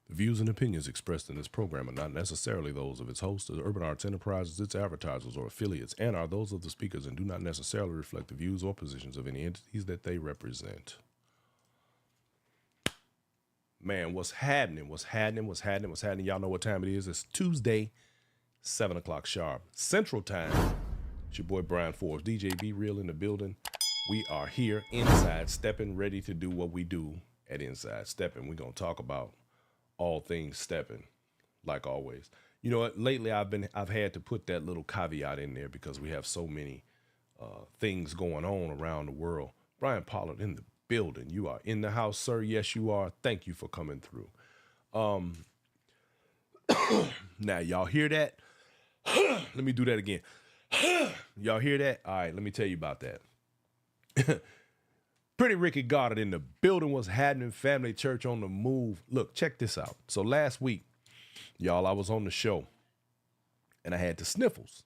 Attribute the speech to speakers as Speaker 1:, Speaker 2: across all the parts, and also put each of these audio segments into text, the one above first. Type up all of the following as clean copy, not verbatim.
Speaker 1: The views and opinions expressed in this program are not necessarily those of its host, the Urban Arts Enterprises, its advertisers, or affiliates, and are those of the speakers and do not necessarily reflect the views or positions of any entities that they represent. Man, what's happening? What's happening? What's happening? What's happening? Y'all know what time it is. It's Tuesday, 7 o'clock sharp, Central Time. It's your boy Brian Forbes, DJ Be Real in the building. We are here inside Steppin, ready to do what we do at Inside Steppin. We're going to talk about all things Steppin, like always. You know what? Lately, I've had to put that little caveat in there because we have so many things going on around the world. Brian Pollard in the building. You are in the house, sir. Yes, you are. Thank you for coming through. Now, y'all hear that? Let me do that again. Y'all hear that? All right, let me tell you about that. Pretty Ricky Goddard in the building. Was happening? Family Church on the move. Look, check this out. So last week, y'all, I was on the show and I had the sniffles.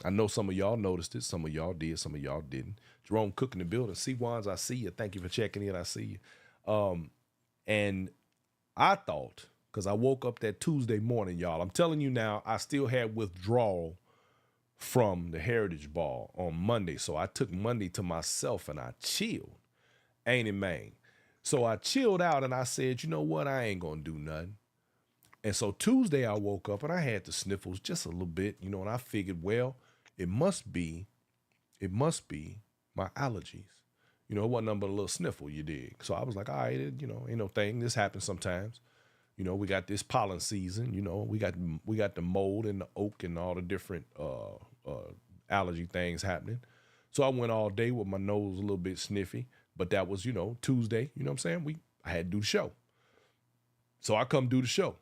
Speaker 1: I know some of y'all noticed it. Some of y'all did. Some of y'all didn't. Jerome Cook in the building. C1s, I see you. Thank you for checking in. I see you. And I thought, because I woke up that Tuesday morning, y'all, I'm telling you now, I still had withdrawal from the Heritage Ball on Monday. So I took Monday to myself and I chilled. Ain't it, man? So I chilled out and I said, you know what? I ain't going to do nothing. And so Tuesday I woke up and I had the sniffles just a little bit, you know, and I figured, well, it must be my allergies. You know, it wasn't nothing but a little sniffle, you dig. So I was like, all right, you know, ain't no thing. This happens sometimes. You know, we got this pollen season, you know, we got the mold and the oak and all the different allergy things happening. So I went all day with my nose a little bit sniffy, but that was, you know, Tuesday, you know what I'm saying? I had to do the show. So I come do the show.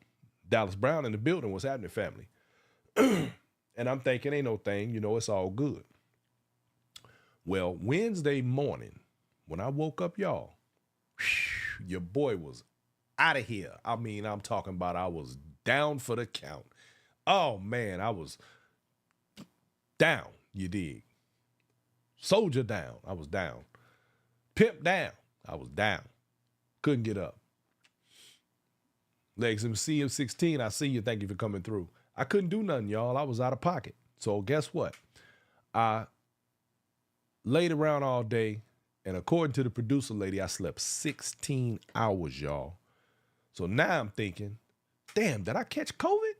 Speaker 1: Dallas Brown in the building. Was happening, family? And I'm thinking, ain't no thing, you know, it's all good. Well, Wednesday morning, when I woke up, y'all, your boy was out of here. I mean, I'm talking about I was down for the count. Oh, man, I was down, you dig. Soldier down, I was down. Pimp down, I was down. Couldn't get up. Legs MC of 16, I see you. Thank you for coming through. I couldn't do nothing, y'all. I was out of pocket. So guess what? I laid around all day, and according to the producer lady, I slept 16 hours, y'all. So now I'm thinking, damn, did I catch COVID?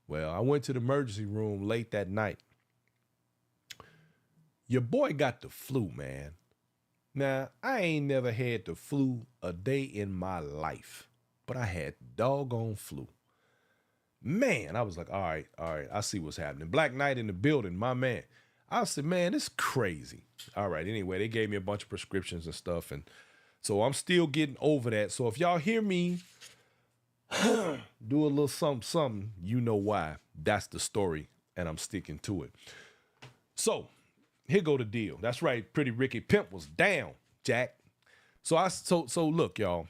Speaker 1: Well, I went to the emergency room late that night. Your boy got the flu, man. Now, I ain't never had the flu a day in my life, but I had doggone flu. Man, I was like, all right, I see what's happening. Black Knight in the building, my man. I said, man, it's crazy. All right, anyway, they gave me a bunch of prescriptions and stuff, and so I'm still getting over that. So if y'all hear me do a little something, you know why. That's the story, and I'm sticking to it. So here go the deal. That's right, Pretty Ricky Pimp was down, Jack. So look, y'all.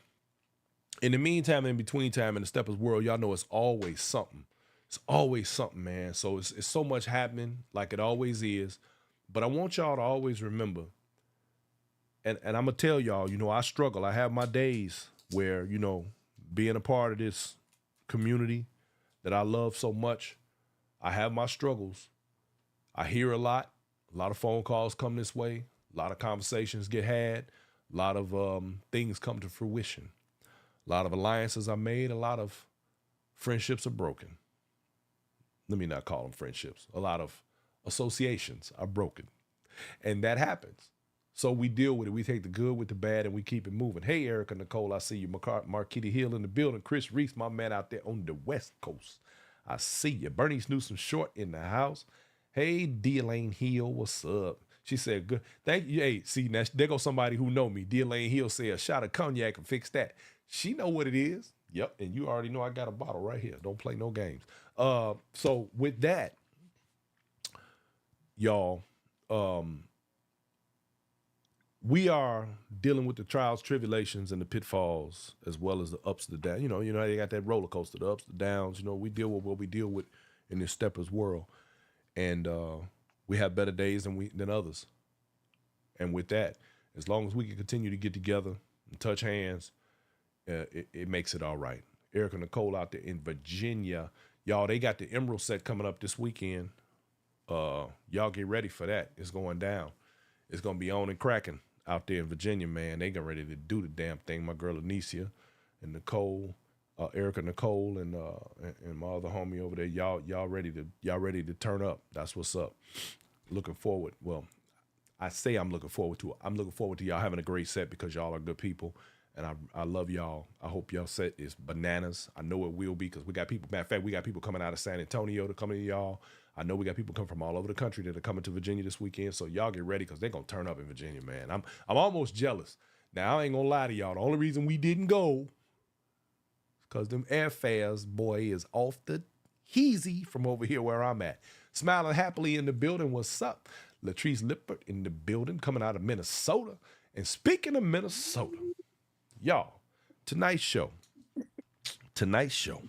Speaker 1: In the meantime, in between time, in the Steppers world, y'all know it's always something. It's always something, man. So it's so much happening, like it always is. But I want y'all to always remember, and I'm going to tell y'all, you know, I struggle. I have my days where, you know, being a part of this community that I love so much, I have my struggles. I hear a lot of phone calls come this way, a lot of conversations get had, a lot of things come to fruition. A lot of alliances are made. A lot of friendships are broken. Let me not call them friendships. A lot of associations are broken. And that happens. So we deal with it. We take the good with the bad and we keep it moving. Hey, Erica Nicole, I see you. Marquita Hill in the building. Chris Reese, my man out there on the West Coast. I see you. Bernice Newsom Short in the house. Hey, Dealane Hill, what's up? She said, good. Thank you. Hey, see, now there goes somebody who know me. Dealane Hill said, a shot of cognac and fix that. She know what it is. Yep, and you already know I got a bottle right here. Don't play no games. So with that, y'all, um, we are dealing with the trials, tribulations, and the pitfalls, as well as the ups, the downs. They got that roller coaster, the ups, the downs. We deal with what we deal with in this steppers world, and we have better days than others. And with that, as long as we can continue to get together and touch hands, it makes it all right. Erica Nicole out there in Virginia, y'all. They got the Emerald set coming up this weekend. Y'all get ready for that. It's going down. It's gonna be on and cracking out there in Virginia, man. They get ready to do the damn thing. My girl Anicia and Nicole, Erica Nicole, and my other homie over there. Y'all ready to turn up. That's what's up. Looking forward. Well, I say I'm looking forward to it. I'm looking forward to y'all having a great set because y'all are good people. And I love y'all. I hope y'all set is bananas. I know it will be because we got people. Matter of fact, we got people coming out of San Antonio to come to y'all. I know we got people come from all over the country that are coming to Virginia this weekend. So y'all get ready because they're gonna turn up in Virginia, man. I'm almost jealous. Now I ain't gonna lie to y'all. The only reason we didn't go is because them airfares, boy, is off the heezy from over here where I'm at. Smiling happily in the building. What's up? Latrice Lippert in the building, coming out of Minnesota. And speaking of Minnesota, y'all, tonight's show, tonight's show,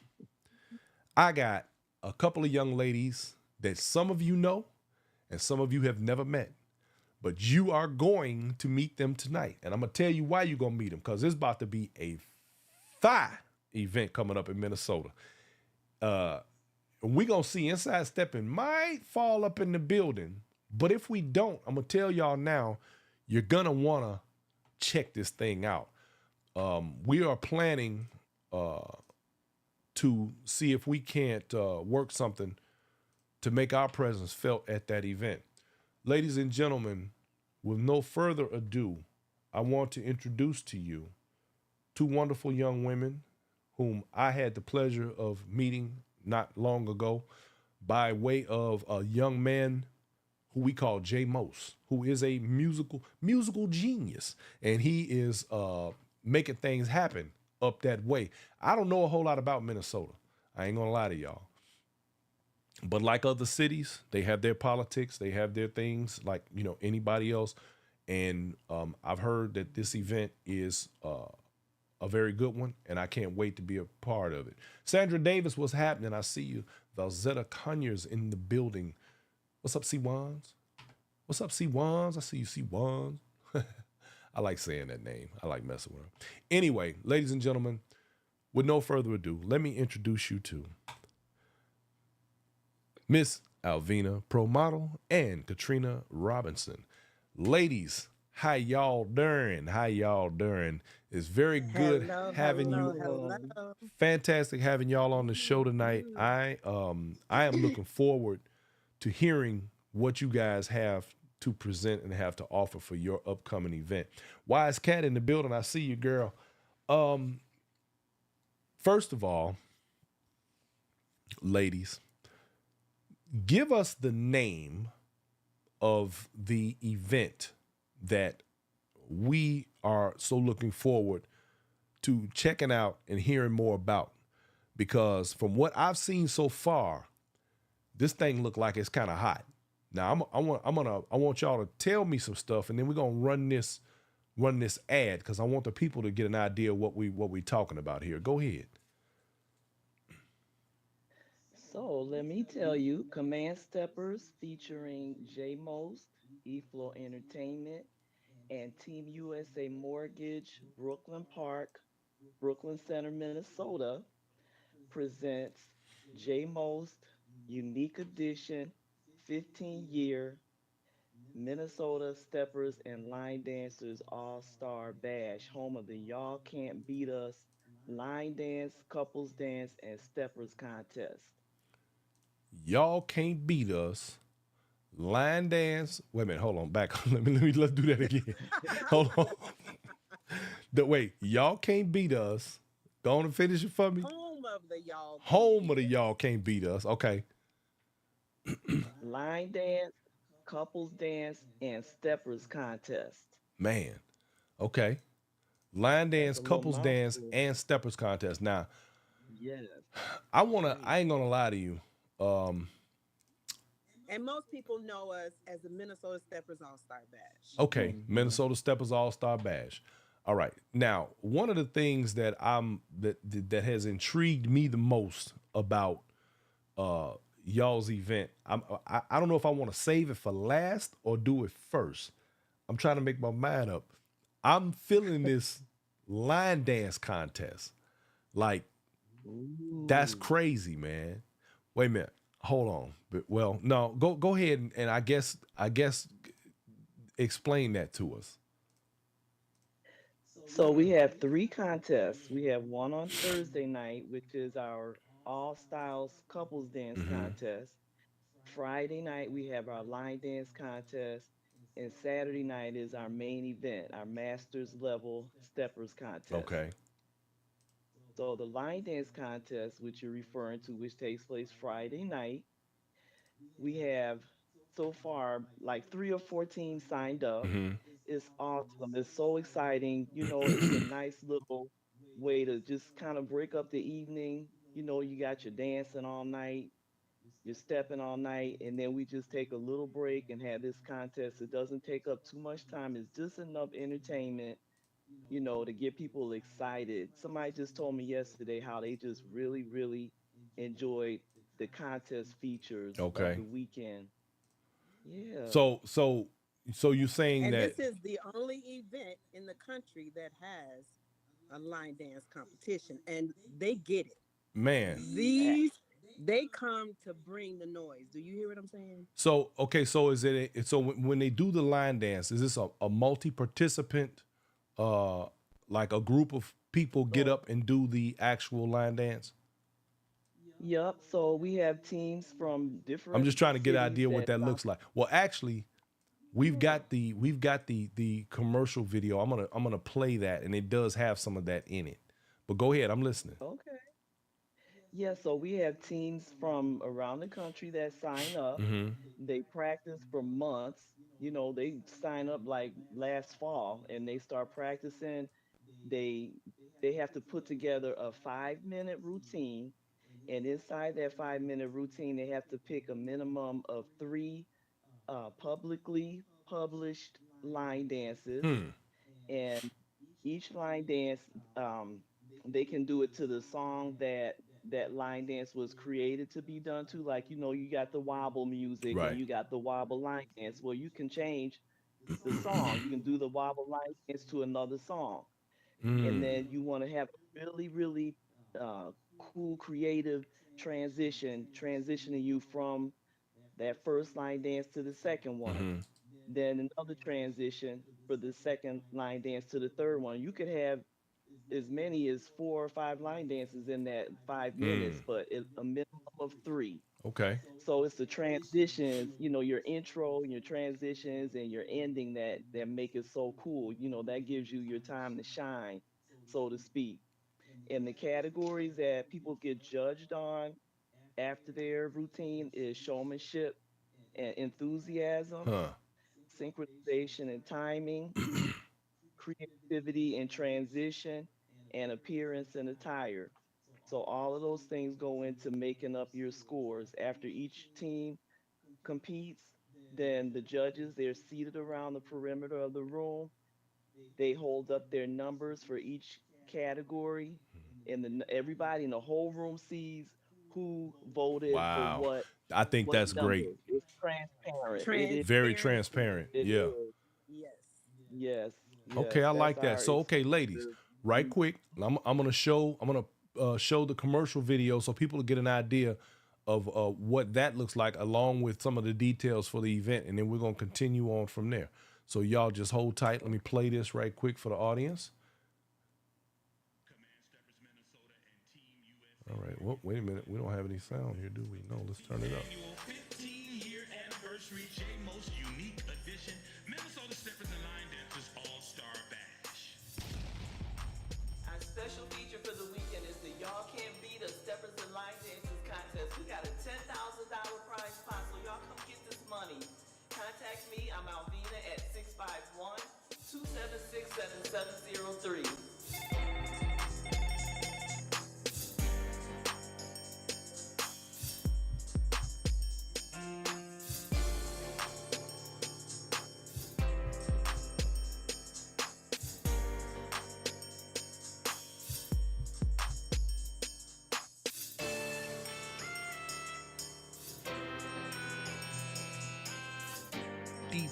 Speaker 1: I got a couple of young ladies that some of you know and some of you have never met, but you are going to meet them tonight. And I'm going to tell you why you're going to meet them because it's about to be a fire event coming up in Minnesota. We're going to see Inside Steppin might fall up in the building, but if we don't, I'm going to tell y'all now, you're going to want to check this thing out. We are planning to see if we can't work something to make our presence felt at that event. Ladies and gentlemen, with no further ado, I want to introduce to you two wonderful young women whom I had the pleasure of meeting not long ago by way of a young man who we call Jay Mose, who is a musical genius, and he is making things happen up that way. I don't know a whole lot about Minnesota. I ain't gonna lie to y'all. But like other cities, they have their politics, they have their things like anybody else. And I've heard that this event is a very good one, and I can't wait to be a part of it. Sandra Davis, what's happening? I see you. Valzetta Conyers in the building. What's up, C1s? What's up, C1s? I see you, C1s. I like saying that name. I like messing with her. Anyway, ladies and gentlemen, with no further ado, let me introduce you to Miss Alvina Pro Model and Katrina Robinson. Ladies, how y'all doing? How y'all doing? It's very good
Speaker 2: Hello,
Speaker 1: having
Speaker 2: hello,
Speaker 1: you.
Speaker 2: hello.
Speaker 1: Fantastic having y'all on the show tonight.
Speaker 2: Ooh.
Speaker 1: I am looking forward to hearing what you guys have to present and have to offer for your upcoming event. Wise Cat in the building. I see you, girl. Um, First of all, ladies, give us the name of the event that we are so looking forward to checking out and hearing more about. Because from what I've seen so far, this thing look like it's kind of hot. Now I want y'all to tell me some stuff, and then we're gonna run this ad because I want the people to get an idea of what we talking about here. Go ahead.
Speaker 3: So let me tell you, Command Steppers featuring J Most, eFlow Entertainment, and Team USA Mortgage, Brooklyn Park, Brooklyn Center, Minnesota, presents J Most Unique Edition 15-year Minnesota Steppers and Line Dancers All-Star Bash, home of the Y'all Can't Beat Us line dance, couples dance, and steppers contest.
Speaker 1: Y'all can't beat us. Line dance. Wait a minute. Hold on. Back. Let's do that again. Hold on. Wait. Y'all can't beat us. Go on and finish it for me.
Speaker 2: Home of the y'all can't
Speaker 1: Home of
Speaker 2: beat
Speaker 1: the
Speaker 2: us.
Speaker 1: y'all can't beat us. Okay.
Speaker 3: Line dance, couples dance, and steppers contest.
Speaker 1: Man. Okay. Line
Speaker 3: That's
Speaker 1: dance,
Speaker 3: a little
Speaker 1: couples dance,
Speaker 3: mouthful.
Speaker 1: and steppers contest. Now,
Speaker 3: Yes.
Speaker 1: I
Speaker 3: Yes.
Speaker 1: ain't gonna lie to you. Um,
Speaker 2: And most people know us as the Minnesota Steppers All Star Bash.
Speaker 1: okay,
Speaker 3: Hmm.
Speaker 1: Minnesota Steppers All Star Bash. All right. Now, one of the things that has intrigued me the most about uh y'all's event, I don't know if I want to save it for last or do it first. I'm trying to make my mind up. I'm feeling this line dance contest. Like, that's
Speaker 3: Ooh.
Speaker 1: crazy, man. Wait a minute. Hold on. But, well, no, go ahead and I guess explain that to us.
Speaker 3: So we have three contests. We have one on Thursday night, which is our all styles couples dance
Speaker 1: Hmm.
Speaker 3: contest. Friday night we have our line dance contest, and Saturday night is our main event, our masters level steppers contest.
Speaker 1: Okay.
Speaker 3: So the line dance contest, which you're referring to, which takes place Friday night, we have so far like 3 or 4 teams signed up.
Speaker 1: Hmm.
Speaker 3: It's awesome. It's so exciting. It's a nice little way to just kind of break up the evening. You got your dancing all night, you're stepping all night, and then we just take a little break and have this contest. It doesn't take up too much time. It's just enough entertainment, to get people excited. Somebody just told me yesterday how they just really, really enjoyed the contest features of
Speaker 1: Okay.
Speaker 3: the weekend. Yeah.
Speaker 1: So you're saying
Speaker 2: And
Speaker 1: that,
Speaker 2: this is the only event in the country that has a line dance competition. And they get it.
Speaker 1: man.
Speaker 3: Eh,
Speaker 2: These, they come to bring the noise. Do you hear what I'm saying?
Speaker 1: So okay, so is so when they do the line dance, is this a multi-participant uh like a group of people get
Speaker 3: So,
Speaker 1: up and do the actual line dance?
Speaker 3: yep. So we have teams from
Speaker 1: I'm
Speaker 3: different
Speaker 1: just trying to get an
Speaker 3: cities
Speaker 1: idea what
Speaker 3: that
Speaker 1: that
Speaker 3: sign.
Speaker 1: looks like. Well, actually, we've
Speaker 3: Yeah.
Speaker 1: got the commercial video. I'm gonna play that, and it does have some of that in it. But go ahead, I'm listening.
Speaker 3: Okay. Yeah. So we have teams from around the country that sign up.
Speaker 1: Hmm.
Speaker 3: They practice for months. They sign up like last fall and they start practicing. They they have to put together a 5-minute routine, and inside that 5-minute routine, they have to pick a minimum of three publicly published line dances,
Speaker 1: Hmm.
Speaker 3: and each line dance, um, they can do it to the song that line dance was created to be done to. Like, you got the wobble music and
Speaker 1: Right.
Speaker 3: you got the wobble line dance. Well, you can change the song. You can do the wobble line dance to another song, and
Speaker 1: Mm.
Speaker 3: then you want to have a really, really cool, creative transitioning you from that first line dance to the second one,
Speaker 1: Hmm.
Speaker 3: then another transition for the second line dance to the third one. You could have as many as 4 or 5 line dances in that 5 minutes,
Speaker 1: Mm.
Speaker 3: but a minimum of three.
Speaker 1: Okay.
Speaker 3: So it's the transitions, your intro and your transitions and your ending that make it so cool. That gives you your time to shine, so to speak. And the categories that people get judged on after their routine is showmanship and enthusiasm,
Speaker 1: Huh.
Speaker 3: synchronization and timing, creativity and transition, and appearance and attire. So all of those things go into making up your scores. After each team competes, then the judges, they're seated around the perimeter of the room. They hold up their numbers for each category, and everybody in the whole room sees who voted for
Speaker 1: Wow.
Speaker 3: what
Speaker 1: I think
Speaker 3: what
Speaker 1: that's great.
Speaker 3: numbers. It's transparent. It is.
Speaker 1: Very
Speaker 2: Transparency.
Speaker 1: transparent.
Speaker 3: It
Speaker 1: Yeah.
Speaker 3: is.
Speaker 2: Yes.
Speaker 3: Yes.
Speaker 1: Okay,
Speaker 3: Yes.
Speaker 1: I
Speaker 3: That's
Speaker 1: like that.
Speaker 3: our
Speaker 1: So, okay, ladies,
Speaker 3: exclusive.
Speaker 1: right quick, I'm gonna show the commercial video so people will get an idea of what that looks like, along with some of the details for the event, and then we're gonna continue on from there. So, y'all just hold tight. Let me play this right quick for the audience. All right. Well, wait a minute. We don't have any sound here, do we? No. Let's turn it up. Annual 15-year anniversary J Most unique edition Minnesota Steppers and Line Dancers All-Star Bash.
Speaker 3: Our special feature for the weekend is the Y'all Can't Beat Us Steppers and Line Dancers contest. We got a $10,000 prize pot, so y'all come get this money. Contact me. I'm Alvina at 651-276-7703.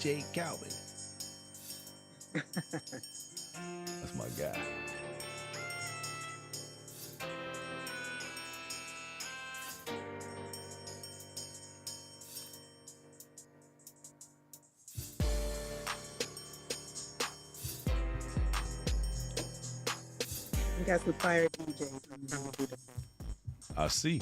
Speaker 1: DJ Calvin. That's my guy.
Speaker 2: We got some fire DJs.
Speaker 1: I see.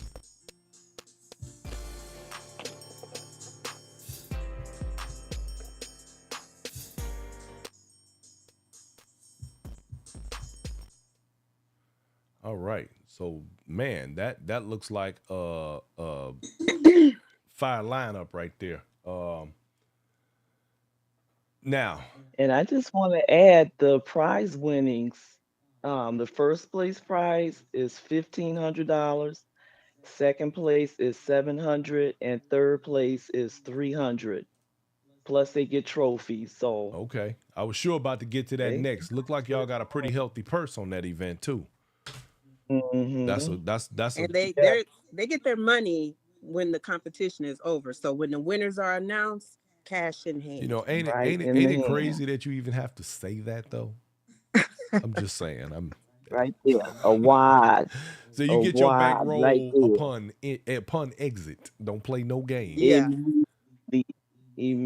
Speaker 1: All right. So man, that looks like fire lineup right there. Now,
Speaker 3: And I just want to add the prize winnings. The first place prize is $1,500. Second place is 700, and third place is 300. Plus, they get trophies. So
Speaker 1: okay. I was sure about to get to that
Speaker 3: they,
Speaker 1: next. Look like y'all got a pretty healthy purse on that event too. That's a
Speaker 3: hmm
Speaker 1: that's a
Speaker 2: And they
Speaker 3: yeah,
Speaker 2: they they get their money when the competition is over. So when the winners are announced, cash in
Speaker 1: you
Speaker 2: hand.
Speaker 1: know,
Speaker 3: right in
Speaker 1: ain't
Speaker 3: the
Speaker 1: it
Speaker 3: hand,
Speaker 1: crazy that you even have to say that though? I'm just saying. I'm
Speaker 3: right there.
Speaker 1: so you
Speaker 3: A
Speaker 1: get your
Speaker 3: wide right
Speaker 1: bankroll
Speaker 3: there.
Speaker 1: upon exit. Don't play no games.
Speaker 2: Yeah.
Speaker 3: Immediately,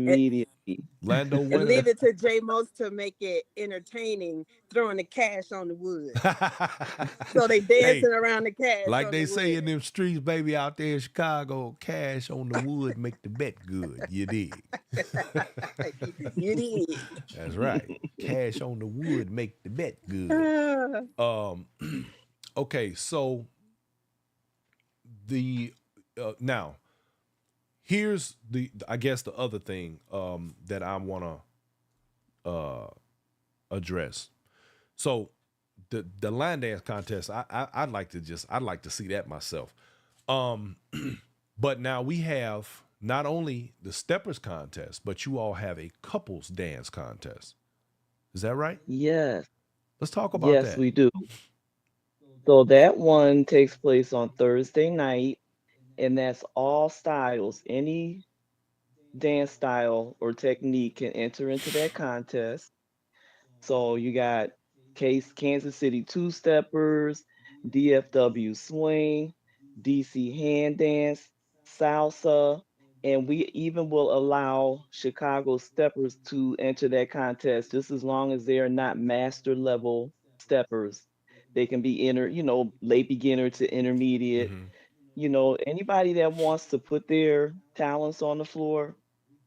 Speaker 2: And,
Speaker 3: immediately.
Speaker 1: Lando
Speaker 2: and
Speaker 1: winner.
Speaker 2: leave it to J Most to make it entertaining, throwing the cash on the wood. So they
Speaker 1: Hey,
Speaker 2: dancing around the cash
Speaker 1: like
Speaker 2: on the
Speaker 1: they say in
Speaker 2: wood.
Speaker 1: them streets, baby, out there in Chicago, cash on the wood make the bet good. You dig?
Speaker 2: You did.
Speaker 1: That's right. Cash on the wood make the bet good.
Speaker 2: Ah,
Speaker 1: Um, okay, so the now here's the I guess the other thing that I want to address. So the line dance contest, I'd like to I'd like to see that myself. Um, but now we have not only the steppers contest, but you all have a couples dance contest. Is that right?
Speaker 3: Yes,
Speaker 1: Let's talk about
Speaker 3: yes,
Speaker 1: that.
Speaker 3: we do. So that one takes place on Thursday night, and that's all styles. Any dance style or technique can enter into that contest. So you got Kansas City Two Steppers, DFW Swing, DC Hand Dance, Salsa, and we even will allow Chicago Steppers to enter that contest just as long as they are not master level steppers. They can be late beginner to intermediate.
Speaker 1: Hmm.
Speaker 3: Anybody that wants to put their talents on the floor,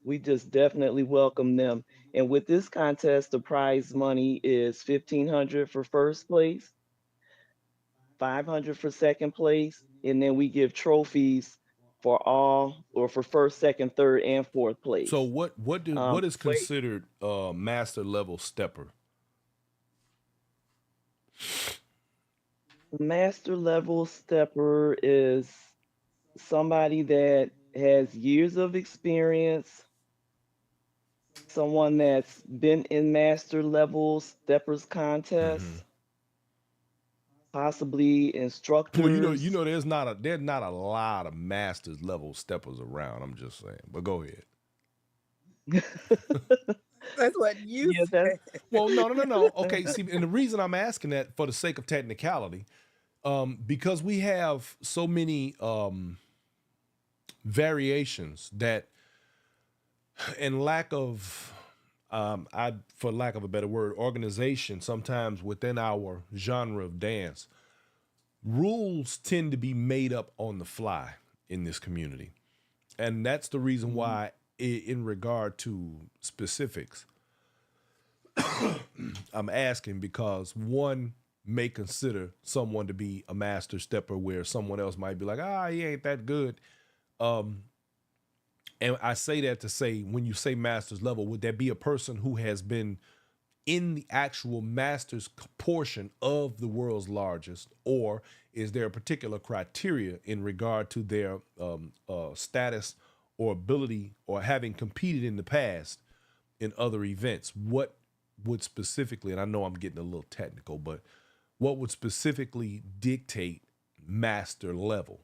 Speaker 3: we just definitely welcome them. And with this contest, the prize money is 1,500 for first place, 500 for second place, and then we give trophies for all or for first, second, third, and fourth
Speaker 1: So
Speaker 3: place.
Speaker 1: what is
Speaker 3: Wait,
Speaker 1: considered master level stepper?
Speaker 3: master level stepper is somebody that has years of experience, someone that's been in master level steppers
Speaker 1: Hmm.
Speaker 3: contests, possibly
Speaker 1: Well,
Speaker 3: instructors.
Speaker 1: there's not a lot of masters level steppers around. I'm just saying, but go ahead.
Speaker 2: that's what you
Speaker 3: Yeah, that's
Speaker 2: said.
Speaker 1: Well, no. Okay, see, and the reason I'm asking that for the sake of technicality, because we have so many variations that, and lack of, for lack of a better word, organization. Sometimes within our genre of dance, rules tend to be made up on the fly in this community, and that's the reason
Speaker 3: mhm.
Speaker 1: why, in regard to specifics, I'm asking because one may consider someone to be a master stepper where someone else might be like, he ain't that good. Um, and I say that to say, when you say master's level, would that be a person who has been in the actual master's portion of the world's largest, or is there a particular criteria in regard to their status or ability or having competed in the past in other events? What would specifically, and I know I'm getting a little technical, but what would specifically dictate master level?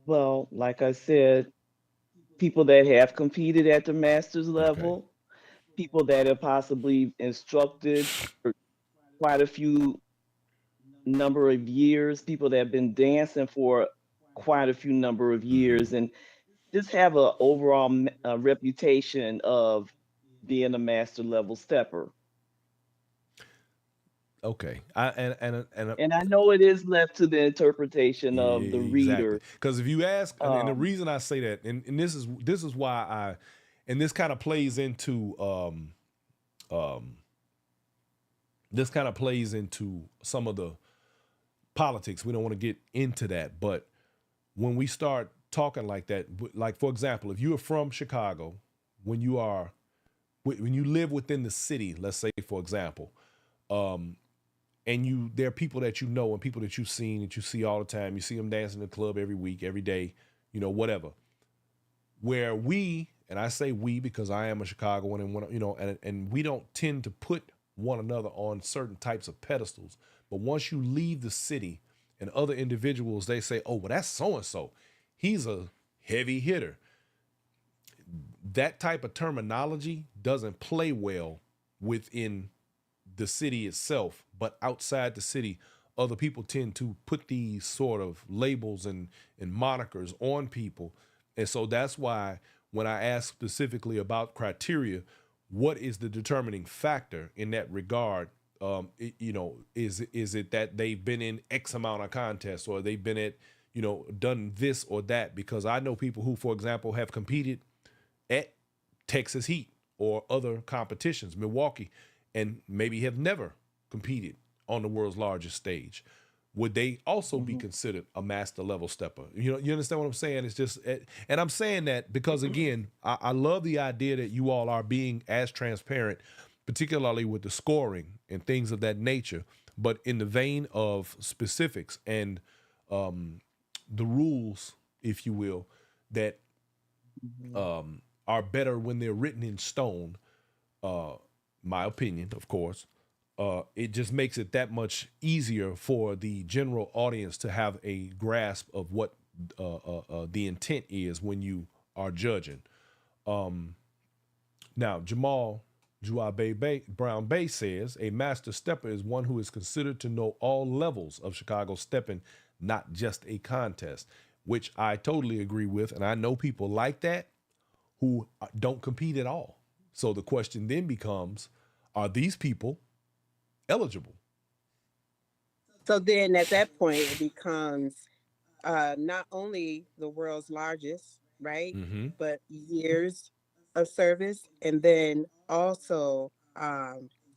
Speaker 3: Well, like I said, people that have competed at the master's
Speaker 1: Okay.
Speaker 3: level, people that have possibly instructed for quite a few number of years, people that have been dancing for quite a few number of years, and just have a overall reputation of being a master level stepper.
Speaker 1: Okay. And
Speaker 3: And I know it is left to the interpretation of the
Speaker 1: exactly.
Speaker 3: reader.
Speaker 1: Because if you ask, and the
Speaker 3: Um,
Speaker 1: reason I say that, and this is why and this kind of plays into um, this kind of plays into some of the politics. We don't want to get into that, but when we start talking like that, like for example, if you are from Chicago, when you are when you live within the city, let's say for example, um, and there are people that you know and people that you've seen that you see all the time. You see them dancing in the club every week, every day, whatever. Where and I say we because I am a Chicagoan and and we don't tend to put one another on certain types of pedestals. But once you leave the city and other individuals, they say, "Oh, well, that's so and so. He's a heavy hitter." That type of terminology doesn't play well within the city itself, but outside the city, other people tend to put these sort of labels and monikers on people. And so that's why when I ask specifically about criteria, what is the determining factor in that regard? Is it that they've been in X amount of contests or they've been at, done this or that? Because I know people who, for example, have competed at Texas Heat or other competitions, Milwaukee, and maybe have never competed on the world's largest stage. Would they also be
Speaker 3: mhm.
Speaker 1: considered a master level stepper? You understand what I'm saying? It's just, and I'm saying that because again, I love the idea that you all are being as transparent, particularly with the scoring and things of that nature, but in the vein of specifics and the rules, if you will, that
Speaker 3: Mhm.
Speaker 1: are better when they're written in stone. Uh, my opinion, of course. It just makes it that much easier for the general audience to have a grasp of what the intent is when you are judging. Um, Now, Jamal Brown Bay says a master stepper is one who is considered to know all levels of Chicago stepping, not just a contest, which I totally agree with. And I know people like that who don't compete at all. So the question then becomes, are these people eligible?
Speaker 2: So then at that point, it becomes not only the world's largest, right,
Speaker 1: Mm-hmm.
Speaker 2: but years of service, and then also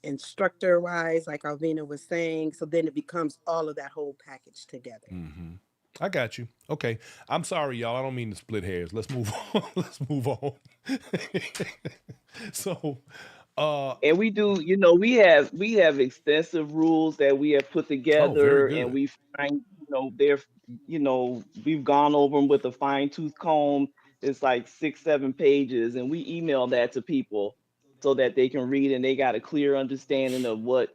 Speaker 2: instructor wise, like Alvina was saying. So then it becomes all of that whole package together.
Speaker 1: Mm-hmm. I got you. Okay. I'm sorry, y'all. I don't mean to split hairs. Let's move on. Let's move on. So, uh,
Speaker 3: And we do, we have extensive rules that we have put
Speaker 1: oh, very
Speaker 3: together, and
Speaker 1: good.
Speaker 3: we find, we've gone over them with a fine tooth comb. It's like 6, 7 pages, and we email that to people so that they can read and they got a clear understanding of what,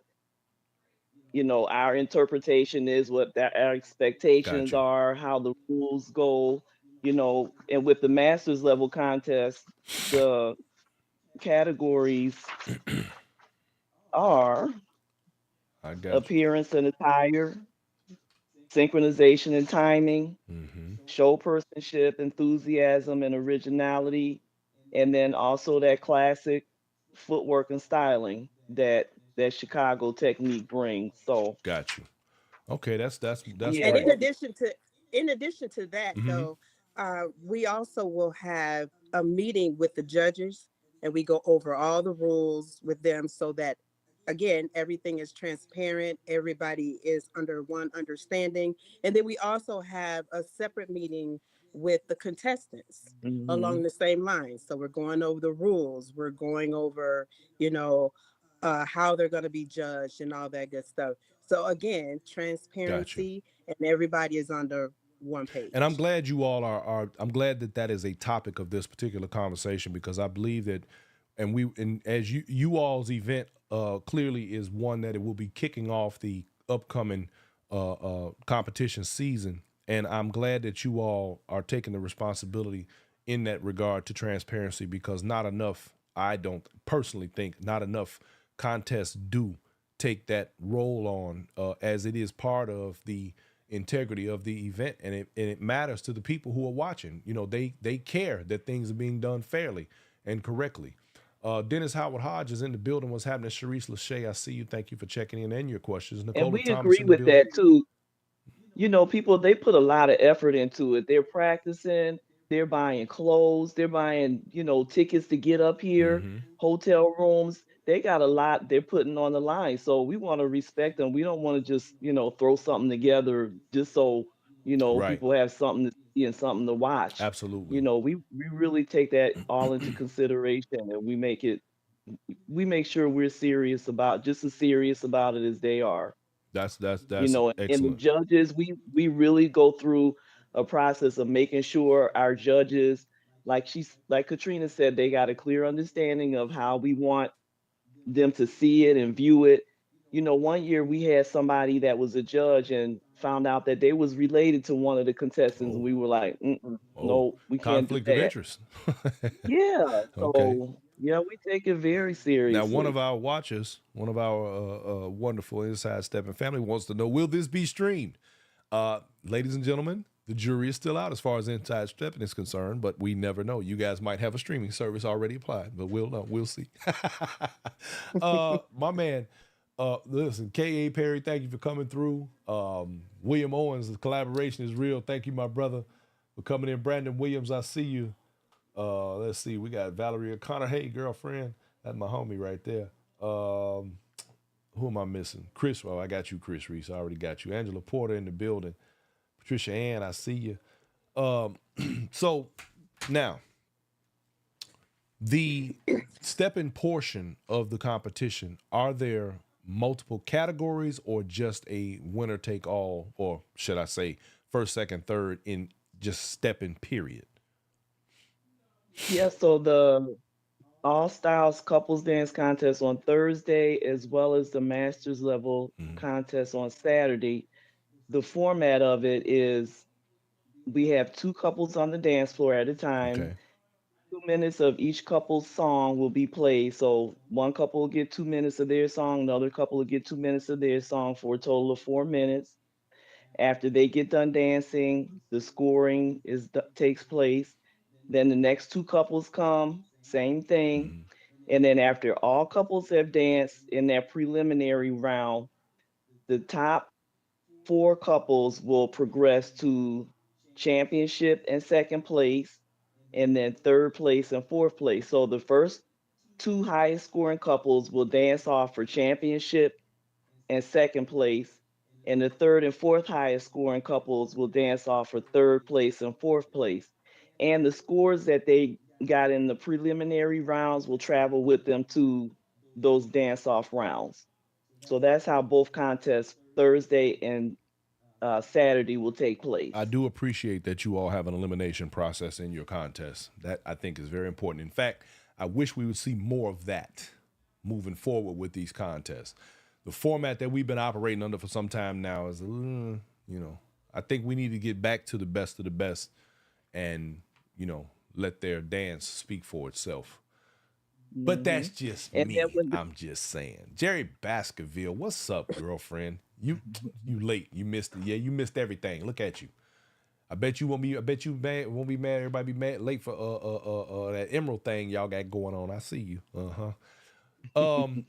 Speaker 3: our interpretation is, what our
Speaker 1: Got
Speaker 3: expectations
Speaker 1: you.
Speaker 3: are, how the rules go, and with the master's level contest, the categories are
Speaker 1: I got you.
Speaker 3: appearance and attire, synchronization and timing,
Speaker 1: Mm-hmm.
Speaker 3: show personship, enthusiasm, and originality, and then also that classic footwork and styling that Chicago technique brings. So
Speaker 1: Got you. Okay, that's
Speaker 3: yeah,
Speaker 2: And
Speaker 1: great.
Speaker 2: in addition to that,
Speaker 1: Mm-hmm.
Speaker 2: though, we also will have a meeting with the judges, and we go over all the rules with them so that, again, everything is transparent, everybody is under one understanding. And then we also have a separate meeting with the contestants
Speaker 3: hmm
Speaker 2: along the same lines. So we're going over the rules, we're going over, you know, how they're going to be judged and all that good stuff. So again,
Speaker 1: Got you.
Speaker 2: transparency, and everybody is under one
Speaker 1: And I'm
Speaker 2: page.
Speaker 1: glad you all are. I'm glad that that is a topic of this particular conversation because I believe that, and as you all's event clearly is one that it will be kicking off the upcoming competition season, and I'm glad that you all are taking the responsibility in that regard to transparency because not enough, I don't personally think, not enough contests do take that role on as it is part of the integrity of the event, and it matters to the people who are watching. You know, they care that things are being done fairly and correctly. Dennis Howard Hodge is in the building. What's happening? Sharice Lachey, I see you. Thank you for checking in and your questions.
Speaker 3: And
Speaker 1: Nicola
Speaker 3: we
Speaker 1: Thomas
Speaker 3: agree
Speaker 1: in the
Speaker 3: with
Speaker 1: building.
Speaker 3: that too. People they put a lot of effort into it. They're practicing, they're buying clothes, they're buying, tickets to get up here,
Speaker 1: Mm-hmm.
Speaker 3: hotel rooms. They got a lot they're putting on the line. So we want to respect them. We don't want to just, throw something together just so,
Speaker 1: Right.
Speaker 3: people have something to see and something to watch.
Speaker 1: Absolutely.
Speaker 3: We really take that all into consideration, and we make sure we're serious about just as serious about it as they are.
Speaker 1: That's
Speaker 3: And the
Speaker 1: excellent.
Speaker 3: judges, we really go through a process of making sure our judges, like Katrina said, they got a clear understanding of how we want them to see it and view it. One year we had somebody that was a judge and found out that they was related to one of the contestants, and
Speaker 1: Oh,
Speaker 3: we were like, mm-mm,
Speaker 1: oh,
Speaker 3: no, we can't do
Speaker 1: conflict of
Speaker 3: that.
Speaker 1: interest.
Speaker 3: Yeah,
Speaker 1: Okay.
Speaker 3: so yeah, we take it very
Speaker 1: Now, one of
Speaker 3: seriously.
Speaker 1: our watchers, one of our wonderful Inside Stepping family wants to know, will this be streamed? Ladies and gentlemen, the jury is still out as far as Inside Stepping is concerned, but we never know. You guys might have a streaming service already applied, but we'll know. We'll see. My man, listen, K.A. Perry, thank you for coming through. William Owens, the collaboration is real. Thank you, my brother, for coming in. Brandon Williams, I see you. Let's see, we got Valerie O'Connor. Hey, girlfriend, that's my homie right there. Um, who am I missing? Chris. Oh, I got you, Chris Reese. I already got you. Angela Porter in the building. Patricia Ann, I see you. So now the step-in portion of the competition. Are there multiple categories or just a winner take all, or should I say first, second, third in just step-in period?
Speaker 3: Yeah, so the All Styles Couples Dance Contest on Thursday, as well as the Masters Level
Speaker 1: Mhm.
Speaker 3: contest on Saturday. The format of it is we have two couples on the dance floor at a time.
Speaker 1: Okay.
Speaker 3: 2 minutes of each couple's song will be played. So one couple will get 2 minutes of their song, another couple will get 2 minutes of their song for a total of 4 minutes. After they get done dancing, the scoring takes place. Then the next two couples come, same thing.
Speaker 1: Mhm.
Speaker 3: And then after all couples have danced in that preliminary round, the top four couples will progress to championship and second place, and then third place and fourth place. So the first two highest scoring couples will dance off for championship and second place, and the third and fourth highest scoring couples will dance off for third place and fourth place. And the scores that they got in the preliminary rounds will travel with them to those dance off rounds. So that's how both contests, Thursday and Saturday, will take
Speaker 1: I
Speaker 3: place.
Speaker 1: do appreciate that you all have an elimination process in your contest. That I think is very important. In fact, I wish we would see more of that moving forward with these contests. The format that we've been operating under for some time now is, I think we need to get back to the best of the best and, let their dance speak for itself. But
Speaker 3: Hmm.
Speaker 1: that's just
Speaker 3: And then
Speaker 1: me.
Speaker 3: when
Speaker 1: I'm just saying. Jerry Baskerville, what's up, girlfriend? You late. You missed it. Yeah, you missed everything. Look at you. I bet you won't be. I bet you mad, won't be mad. Everybody be mad late for that emerald thing y'all got going on. I see you. Um.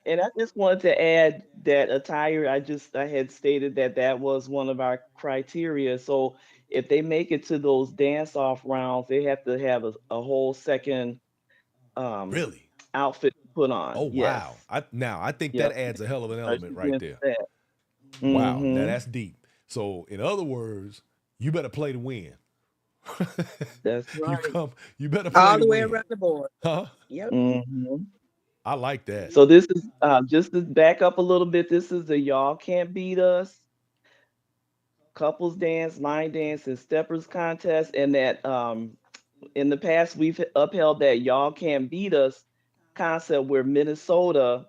Speaker 3: And I just wanted to add that attire, I had stated that that was one of our criteria. So if they make it to those dance off rounds, they have to have a whole second um,
Speaker 1: Really?
Speaker 3: outfit to put
Speaker 1: Oh
Speaker 3: on. Yes.
Speaker 1: wow. I think that
Speaker 3: Yep.
Speaker 1: adds a hell of an element right
Speaker 3: Especially
Speaker 1: there.
Speaker 3: for that.
Speaker 1: Wow. Now
Speaker 3: Mm-hmm.
Speaker 1: that's deep. So in other words, you better play to win.
Speaker 3: That's
Speaker 1: you
Speaker 3: right.
Speaker 1: come. You better play
Speaker 2: All
Speaker 1: to
Speaker 2: the way
Speaker 1: win.
Speaker 2: around the board.
Speaker 1: Huh?
Speaker 2: Yep.
Speaker 3: Mm-hmm.
Speaker 1: I like that.
Speaker 3: So this is just to back up a little bit. This is the Y'all Can't Beat Us couples dance, line dance, and steppers contest, and that in the past we've upheld that Y'all Can't Beat Us concept where Minnesota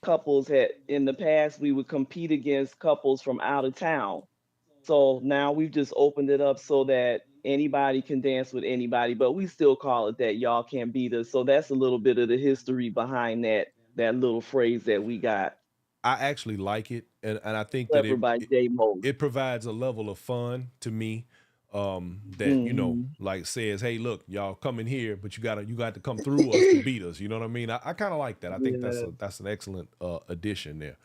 Speaker 3: couples had in the past we would compete against couples from out of town. So now we've just opened it up so that Anybody can dance with anybody, but we still call it that. Y'all can't beat us. So that's a little bit of the history behind that little phrase that we got.
Speaker 1: I actually like it, and I think that
Speaker 3: Clever by J Mo.
Speaker 1: it provides a level of fun to me, that
Speaker 3: Hmm.
Speaker 1: like says, hey, look, y'all come in here, but you got to come through us to beat us. You know what I mean? I kind of like that. I think
Speaker 3: Yeah.
Speaker 1: that's an excellent addition there.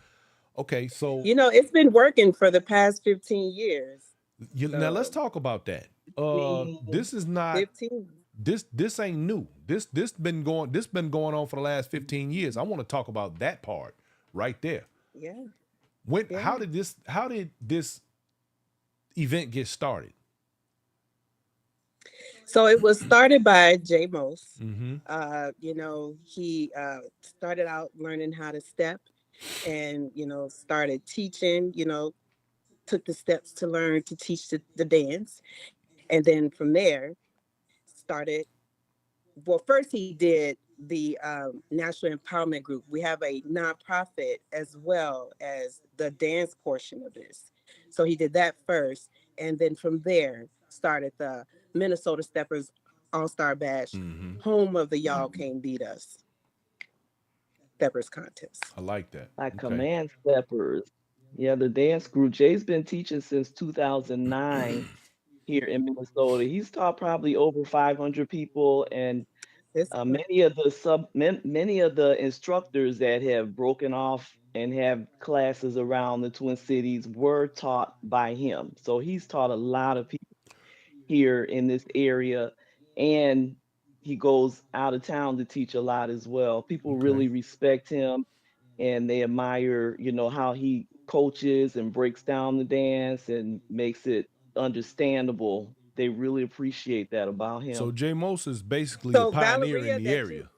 Speaker 1: Okay, so
Speaker 2: It's been working for the past 15 years.
Speaker 1: now let's
Speaker 2: So
Speaker 1: talk about that.
Speaker 3: Mm.
Speaker 1: This is not
Speaker 2: 15.
Speaker 1: this ain't new. This been going on for the last 15 years. I want to talk about that part right there.
Speaker 2: Yeah.
Speaker 1: When
Speaker 2: Yeah.
Speaker 1: how did this event get started?
Speaker 2: So it was started by Jay Mose.
Speaker 1: Mm-hmm.
Speaker 2: He started out learning how to step and, started teaching, took the steps to learn to teach the dance. And then from there, started well, first he did the National Empowerment Group. We have a nonprofit as well as the dance portion of this. So he did that first. And then from there, started the Minnesota Steppers All Star Bash,
Speaker 1: Mm-hmm.
Speaker 2: home of the Y'all Can't Beat Us Steppers contest.
Speaker 1: I like that.
Speaker 3: Like
Speaker 1: Okay.
Speaker 3: Command Steppers. Yeah, the dance group. Jay's been teaching since 2009 here in Minnesota. He's taught probably over 500 people, and
Speaker 2: This one.
Speaker 3: many of the instructors that have broken off and have classes around the Twin Cities were taught by him. So he's taught a lot of people here in this area, and he goes out of town to teach a lot as well. People
Speaker 1: Okay.
Speaker 3: really respect him, and they admire, how he coaches and breaks down the dance and makes it understandable. They really appreciate that about
Speaker 1: So
Speaker 3: him.
Speaker 1: Jay Mose is basically a
Speaker 2: So
Speaker 1: pioneer in
Speaker 2: Valeria,
Speaker 1: the area.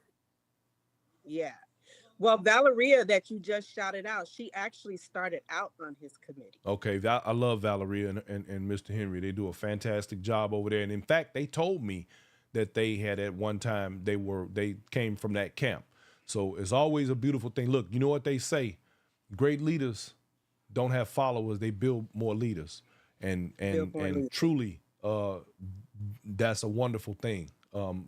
Speaker 2: yeah. Well, Valeria that you just shouted out, she actually started out on his committee.
Speaker 1: Okay, I love Valeria and Mr. Henry. They do a fantastic job over there. And in fact, they told me that they had at one time they came from that camp. So it's always a beautiful thing. Look, you know what they say? Great leaders don't have followers; they build more leaders. And
Speaker 2: Build
Speaker 1: and
Speaker 2: more
Speaker 1: and
Speaker 2: leaders.
Speaker 1: truly, that's a wonderful thing.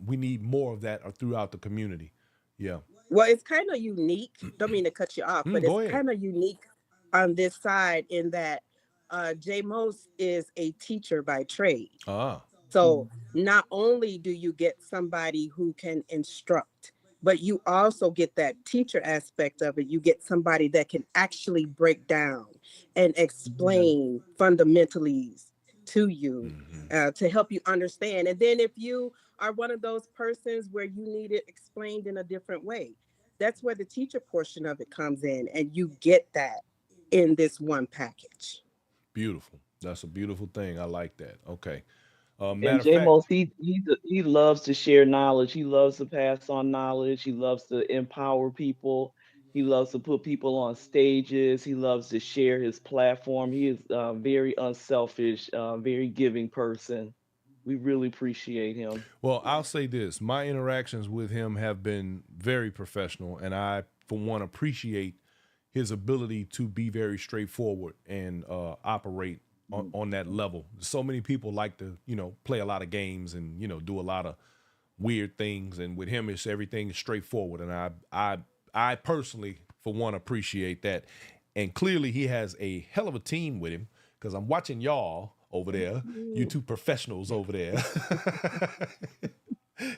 Speaker 1: We need more of that throughout the community. Yeah.
Speaker 2: Well, it's kind of unique. Don't mean to cut you off, but
Speaker 1: Go
Speaker 2: it's
Speaker 1: ahead.
Speaker 2: kind of unique on this side in that Jay Mose is a teacher by trade.
Speaker 1: Ah.
Speaker 2: So not only do you get somebody who can instruct, but you also get that teacher aspect of it. You get somebody that can actually break down and explain fundamentals to you
Speaker 1: Mm-hmm.
Speaker 2: to help you understand. And then if you are one of those persons where you need it explained in a different way, that's where the teacher portion of it comes in, and you get that in this one package.
Speaker 1: Beautiful. That's a beautiful thing. I like that. Okay.
Speaker 3: And
Speaker 1: Matter of fact,
Speaker 3: J-Mos, he loves to share knowledge. He loves to pass on knowledge. He loves to empower people. He loves to put people on stages. He loves to share his platform. He is a very unselfish, very giving person. We really appreciate him.
Speaker 1: well, I'll say this: my interactions with him have been very professional, and I, for one, appreciate his ability to be very straightforward and operate on that level. So many people like to, play a lot of games and do a lot of weird things, and with him, it's everything is straightforward, and I personally, for one, appreciate that. And clearly, he has a hell of a team with him because I'm watching y'all over there, you two professionals over there.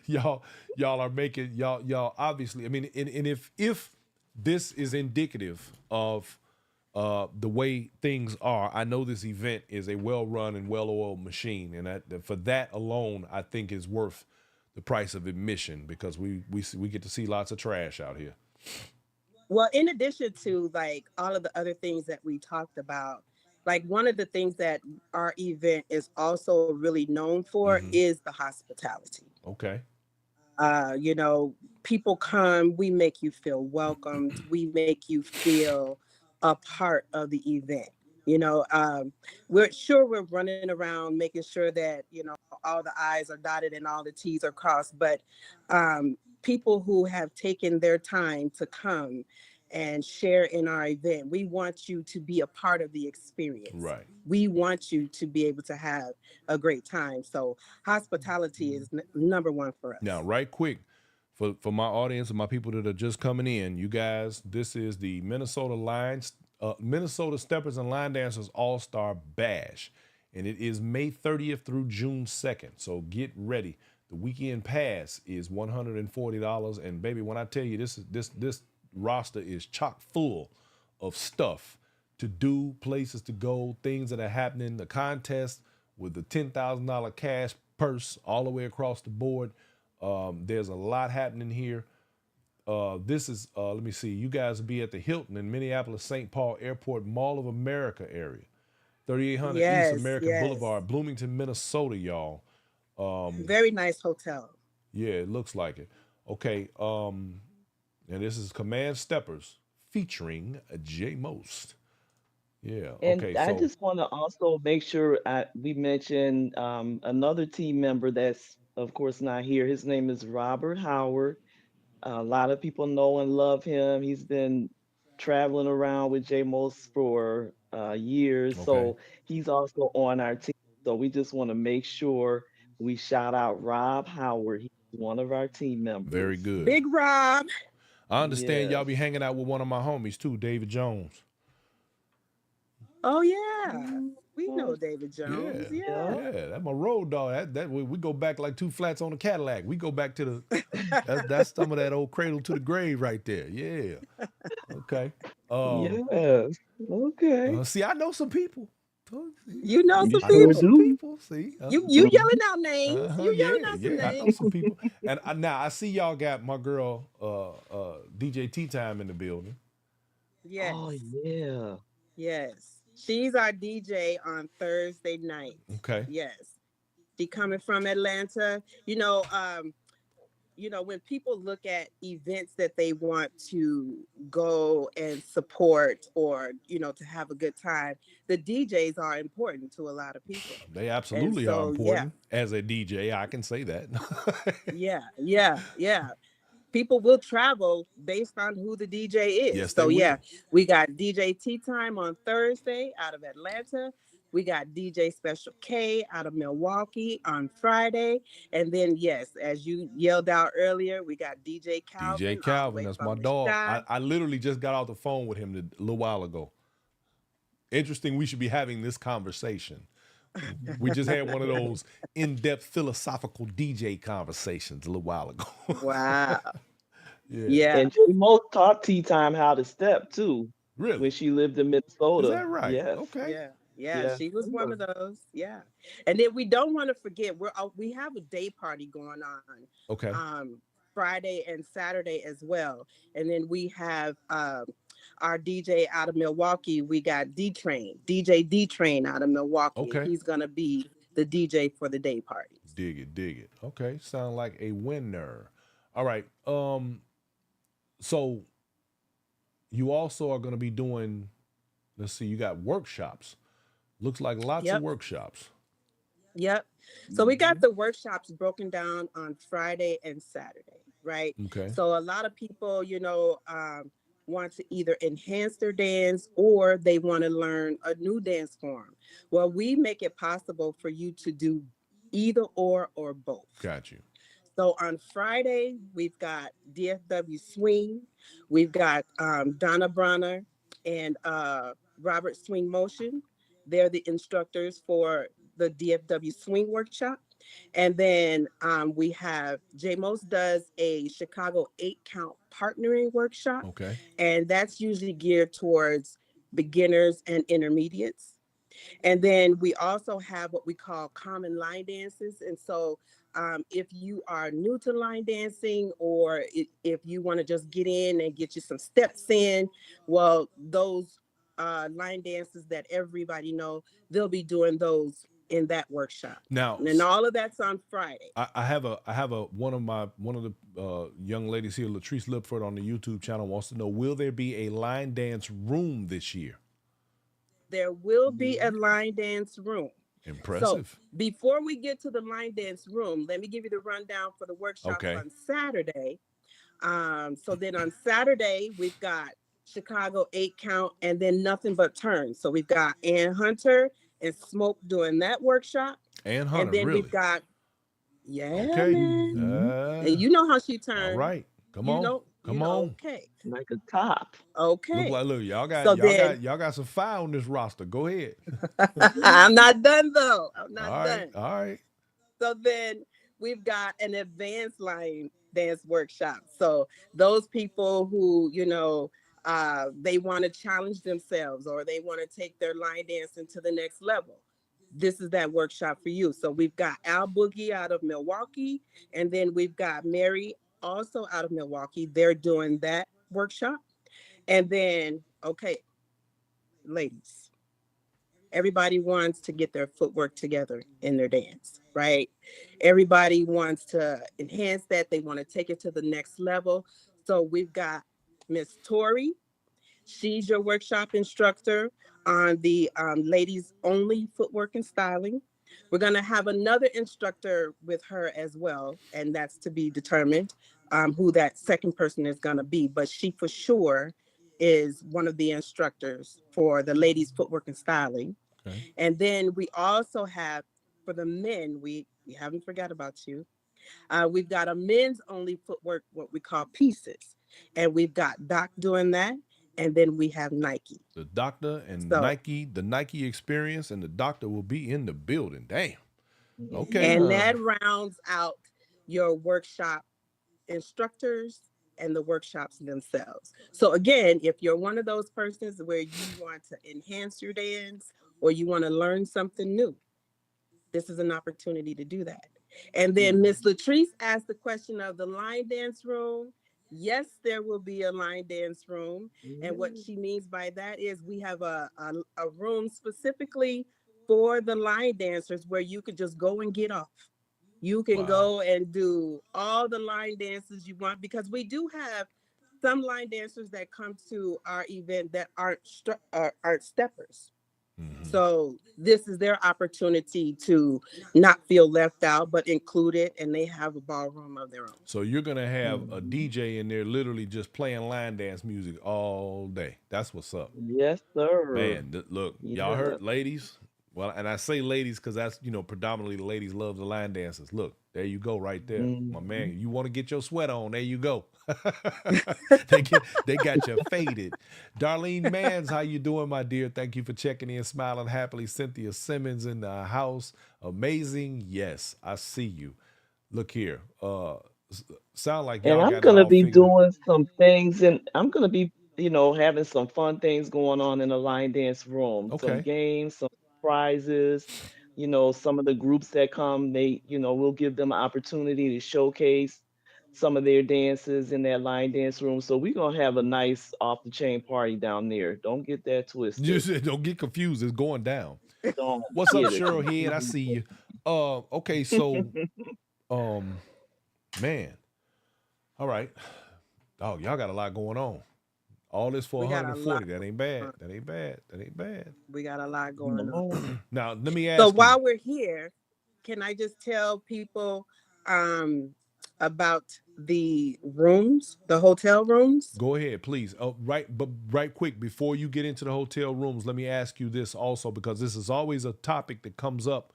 Speaker 1: y'all y'all are making y'all obviously. I mean, and if this is indicative of the way things are, I know this event is a well run and well oiled machine, and for that alone, I think is worth the price of admission because we get to see lots of trash out here.
Speaker 2: Well, in addition to like all of the other things that we talked about, like one of the things that our event is also really known for
Speaker 1: Mm-hmm.
Speaker 2: is the hospitality.
Speaker 1: Okay.
Speaker 2: People come, we make you feel welcomed, we make you feel a part of the event. You know, um, we're running around making sure that all the I's are dotted and all the T's are crossed, but people who have taken their time to come and share in our event. We want you to be a part of the experience.
Speaker 1: Right.
Speaker 2: We want you to be able to have a great time. So hospitality is number one for
Speaker 1: Now,
Speaker 2: us.
Speaker 1: right quick, for my audience and my people that are just coming in, you guys, this is the Minnesota Steppers and Line Dancers All Star Bash, and it is May 30th through June 2nd. So get ready. The weekend pass is $140, and baby, when I tell you this roster is chock full of stuff to do, places to go, things that are happening, the contest with the $10,000 cash purse all the way across the board. There's a lot happening here. This is, let me see, you guys will be at the Hilton in Minneapolis St. Paul Airport Mall of America area, 3800 East
Speaker 2: Yes,
Speaker 1: American
Speaker 2: yes.
Speaker 1: Boulevard, Bloomington, Minnesota, y'all.
Speaker 2: Very nice hotel.
Speaker 1: Yeah, it looks like it. Okay, and this is Command Steppers featuring J Most. Yeah,
Speaker 3: And
Speaker 1: okay,
Speaker 3: I
Speaker 1: so
Speaker 3: just want to also make sure we mention another team member that's, of course, not here. His name is Robert Howard. A lot of people know and love him. He's been traveling around with J Most for years,
Speaker 1: okay,
Speaker 3: so he's also on our team. So we just want to make sure we shout out Rob Howard. He's one of our team
Speaker 1: very
Speaker 3: members.
Speaker 1: good.
Speaker 2: Big Rob.
Speaker 1: I understand y'all
Speaker 3: Yes.
Speaker 1: be hanging out with one of my homies too, David Jones.
Speaker 2: Oh yeah.
Speaker 3: Mhm.
Speaker 2: We know David
Speaker 1: Yeah,
Speaker 2: Jones. Yeah.
Speaker 3: Yeah.
Speaker 1: yeah, that's my road dog. That we go back like two flats on a Cadillac. We go back to the that's some of that old cradle to the grave right there. Yeah. Okay. Um.
Speaker 3: Yes. Okay.
Speaker 1: See, I know some people. See,
Speaker 2: You know
Speaker 3: You
Speaker 2: some
Speaker 1: I know
Speaker 3: sure
Speaker 2: people.
Speaker 1: some
Speaker 3: do.
Speaker 1: people. See.
Speaker 2: You yelling out names. You yelling
Speaker 1: Yeah,
Speaker 2: out some
Speaker 1: yeah. I know
Speaker 2: names.
Speaker 1: some people. And now I see y'all got my girl, DJ Tea Time in the building.
Speaker 3: Oh
Speaker 2: Yes.
Speaker 3: yeah.
Speaker 2: Yes. She's our DJ on Thursday nights.
Speaker 1: Okay.
Speaker 2: Yes. She coming from Atlanta. When people look at events that they want to go and support or, to have a good time, the DJs are important to a lot of people.
Speaker 1: They
Speaker 2: And
Speaker 1: absolutely are
Speaker 2: so, yeah,
Speaker 1: important. As a DJ, I can say that.
Speaker 2: yeah. People will travel based on who the DJ is.
Speaker 1: Yes, they
Speaker 2: So yeah,
Speaker 1: will.
Speaker 2: we got DJ Tea Time on Thursday out of Atlanta. We got DJ Special K out of Milwaukee on Friday. And then yes, as you yelled out earlier, we got DJ
Speaker 1: DJ
Speaker 2: Calvin all the
Speaker 1: Calvin,
Speaker 2: way
Speaker 1: that's my
Speaker 2: from the
Speaker 1: dog.
Speaker 2: shy.
Speaker 1: I literally just got off the phone with him a little while ago. Interesting, we should be having this conversation. We just had one of those in-depth philosophical DJ conversations a little while ago.
Speaker 2: Wow.
Speaker 1: Yeah.
Speaker 2: Yeah.
Speaker 3: And J Mo taught Tea Time how to step too
Speaker 1: Really?
Speaker 3: when she lived in
Speaker 1: Is
Speaker 3: Minnesota.
Speaker 1: that right?
Speaker 3: Yes.
Speaker 1: Okay.
Speaker 2: Yeah, yeah,
Speaker 3: Yes.
Speaker 2: she was one
Speaker 3: Sure.
Speaker 2: of those. Yeah, and then we don't want to forget we have a day party going on,
Speaker 1: Okay.
Speaker 2: Friday and Saturday as well, and then we have our DJ out of Milwaukee. We got DJ D Train out of Milwaukee, and
Speaker 1: Okay.
Speaker 2: he's gonna be the DJ for the day parties.
Speaker 1: Dig it, dig it. Okay. Sound like a winner. All right. So you also are going to be doing, let's see, you got workshops. Looks like lots of
Speaker 2: Yep.
Speaker 1: workshops.
Speaker 2: Yep. So we got
Speaker 3: Mhm.
Speaker 2: the workshops broken down on Friday and Saturday, right?
Speaker 1: Okay.
Speaker 2: So a lot of people, want to either enhance their dance or they want to learn a new dance form. Well, we make it possible for you to do either or both.
Speaker 1: Got you.
Speaker 2: So on Friday, we've got DFW Swing, we've got Donna Bronner and Robert Swing Motion. They're the instructors for the DFW Swing Workshop. And then we have JMOS does a Chicago 8 count partnering workshop,
Speaker 1: Okay.
Speaker 2: and that's usually geared towards beginners and intermediates. And then we also have what we call common line dances. And so, if you are new to line dancing, or if you want to just get in and get you some steps in, well, those line dances that everybody know, they'll be doing those in that workshop.
Speaker 1: Now,
Speaker 2: And all of that's on Friday.
Speaker 1: I have a one of the young ladies here, Latrice Lipford on the YouTube channel wants to know, will there be a line dance room this year?
Speaker 2: There will be a
Speaker 3: Mhm.
Speaker 2: line dance room. So
Speaker 1: Impressive.
Speaker 2: before we get to the line dance room, let me give you the rundown for the workshops
Speaker 1: Okay.
Speaker 2: on Saturday. So then on Saturday, we've got Chicago 8 count, and then nothing but turns. So we've got Ann Hunter and Smoke doing that workshop.
Speaker 1: And
Speaker 2: And
Speaker 1: Hunter,
Speaker 2: then we've
Speaker 1: really?
Speaker 2: got, yeah,
Speaker 1: Okay.
Speaker 2: man.
Speaker 3: Hmm.
Speaker 2: And you know how she
Speaker 1: All
Speaker 2: turned.
Speaker 1: right. Come on.
Speaker 2: You
Speaker 1: Come
Speaker 2: know,
Speaker 1: on.
Speaker 2: okay.
Speaker 3: Like a top.
Speaker 1: Look
Speaker 2: Okay.
Speaker 1: like look, y'all got
Speaker 2: So
Speaker 1: y'all
Speaker 2: then
Speaker 1: got y'all got some fire on this roster. Go ahead.
Speaker 2: I'm not done though. I'm
Speaker 1: All
Speaker 2: not
Speaker 1: right.
Speaker 2: done.
Speaker 1: All right.
Speaker 2: So then we've got an advanced line dance workshop. So those people who, they want to challenge themselves or they want to take their line dancing to the next level. This is that workshop for you. So we've got Al Boogie out of Milwaukee, and then we've got Mary also out of Milwaukee. They're doing that workshop. And then, okay, ladies, everybody wants to get their footwork together in their dance, right? Everybody wants to enhance that. They want to take it to the next level. So we've got Miss Tori. She's your workshop instructor on the ladies only footwork and styling. We're going to have another instructor with her as well, and that's to be determined who that second person is going to be. But she for sure is one of the instructors for the ladies footwork and styling.
Speaker 1: Okay.
Speaker 2: And then we also have for the men, we haven't forgot about you. We've got a men's only footwork, what we call pieces, and we've got Doc doing that, and then we have Nike.
Speaker 1: The doctor and
Speaker 2: So,
Speaker 1: Nike, the Nike experience, and the doctor will be in the building. Damn. Okay.
Speaker 2: and
Speaker 3: Yeah.
Speaker 2: that rounds out your workshop instructors and the workshops themselves. So again, if you're one of those persons where you want to enhance your dance or you want to learn something new, this is an opportunity to do that. And then Miss Latrice asked the question of the line dance room. Yes, there will be a line dance room. And what
Speaker 3: Yeah.
Speaker 2: she means by that is we have a room specifically for the line dancers where you could just go and get off. You can
Speaker 1: Wow.
Speaker 2: go and do all the line dances you want because we do have some line dancers that come to our event that aren't steppers.
Speaker 1: Hmm.
Speaker 2: So this is their opportunity to not feel left out, but included, and they have a ballroom of their own.
Speaker 1: So you're gonna have a
Speaker 3: Mhm.
Speaker 1: DJ in there literally just playing line dance music all day. That's what's up.
Speaker 3: Yes, sir.
Speaker 1: Man, look, y'all
Speaker 3: Yeah.
Speaker 1: heard, ladies. Well, and I say ladies because that's predominantly the ladies love the line dances. Look, there you go, right there, my
Speaker 3: Hmm.
Speaker 1: man. You want to get your sweat on? There you go. They got you faded. Darlene Mans, how you doing, my dear? Thank you for checking in, smiling happily. Cynthia Simmons in the house, amazing. Yes, I see you. Look here. Sound like
Speaker 3: And
Speaker 1: y'all
Speaker 3: I'm
Speaker 1: got it
Speaker 3: gonna
Speaker 1: all
Speaker 3: be
Speaker 1: figured.
Speaker 3: doing some things, and I'm gonna be, having some fun things going on in the line dance room. Some
Speaker 1: Okay.
Speaker 3: games, some prizes. Some of the groups that come, we'll give them an opportunity to showcase some of their dances in that line dance room. So we're gonna have a nice off the chain party down there. Don't get that twisted.
Speaker 1: Just don't get confused. It's going down.
Speaker 3: Don't
Speaker 1: What's up,
Speaker 3: get it
Speaker 1: Cheryl Head? I
Speaker 3: confused.
Speaker 1: see you. Okay, so um, man, all right. Oh, y'all got a lot going on. All this for
Speaker 2: We got a lot
Speaker 1: 140. That ain't bad.
Speaker 2: going on.
Speaker 1: That ain't bad. That ain't bad.
Speaker 2: We got a lot going on.
Speaker 3: No.
Speaker 1: Now, let me
Speaker 2: So
Speaker 1: ask you.
Speaker 2: while we're here, can I just tell people um, about the rooms, the hotel rooms?
Speaker 1: Go ahead, please. But right quick before you get into the hotel rooms, let me ask you this also because this is always a topic that comes up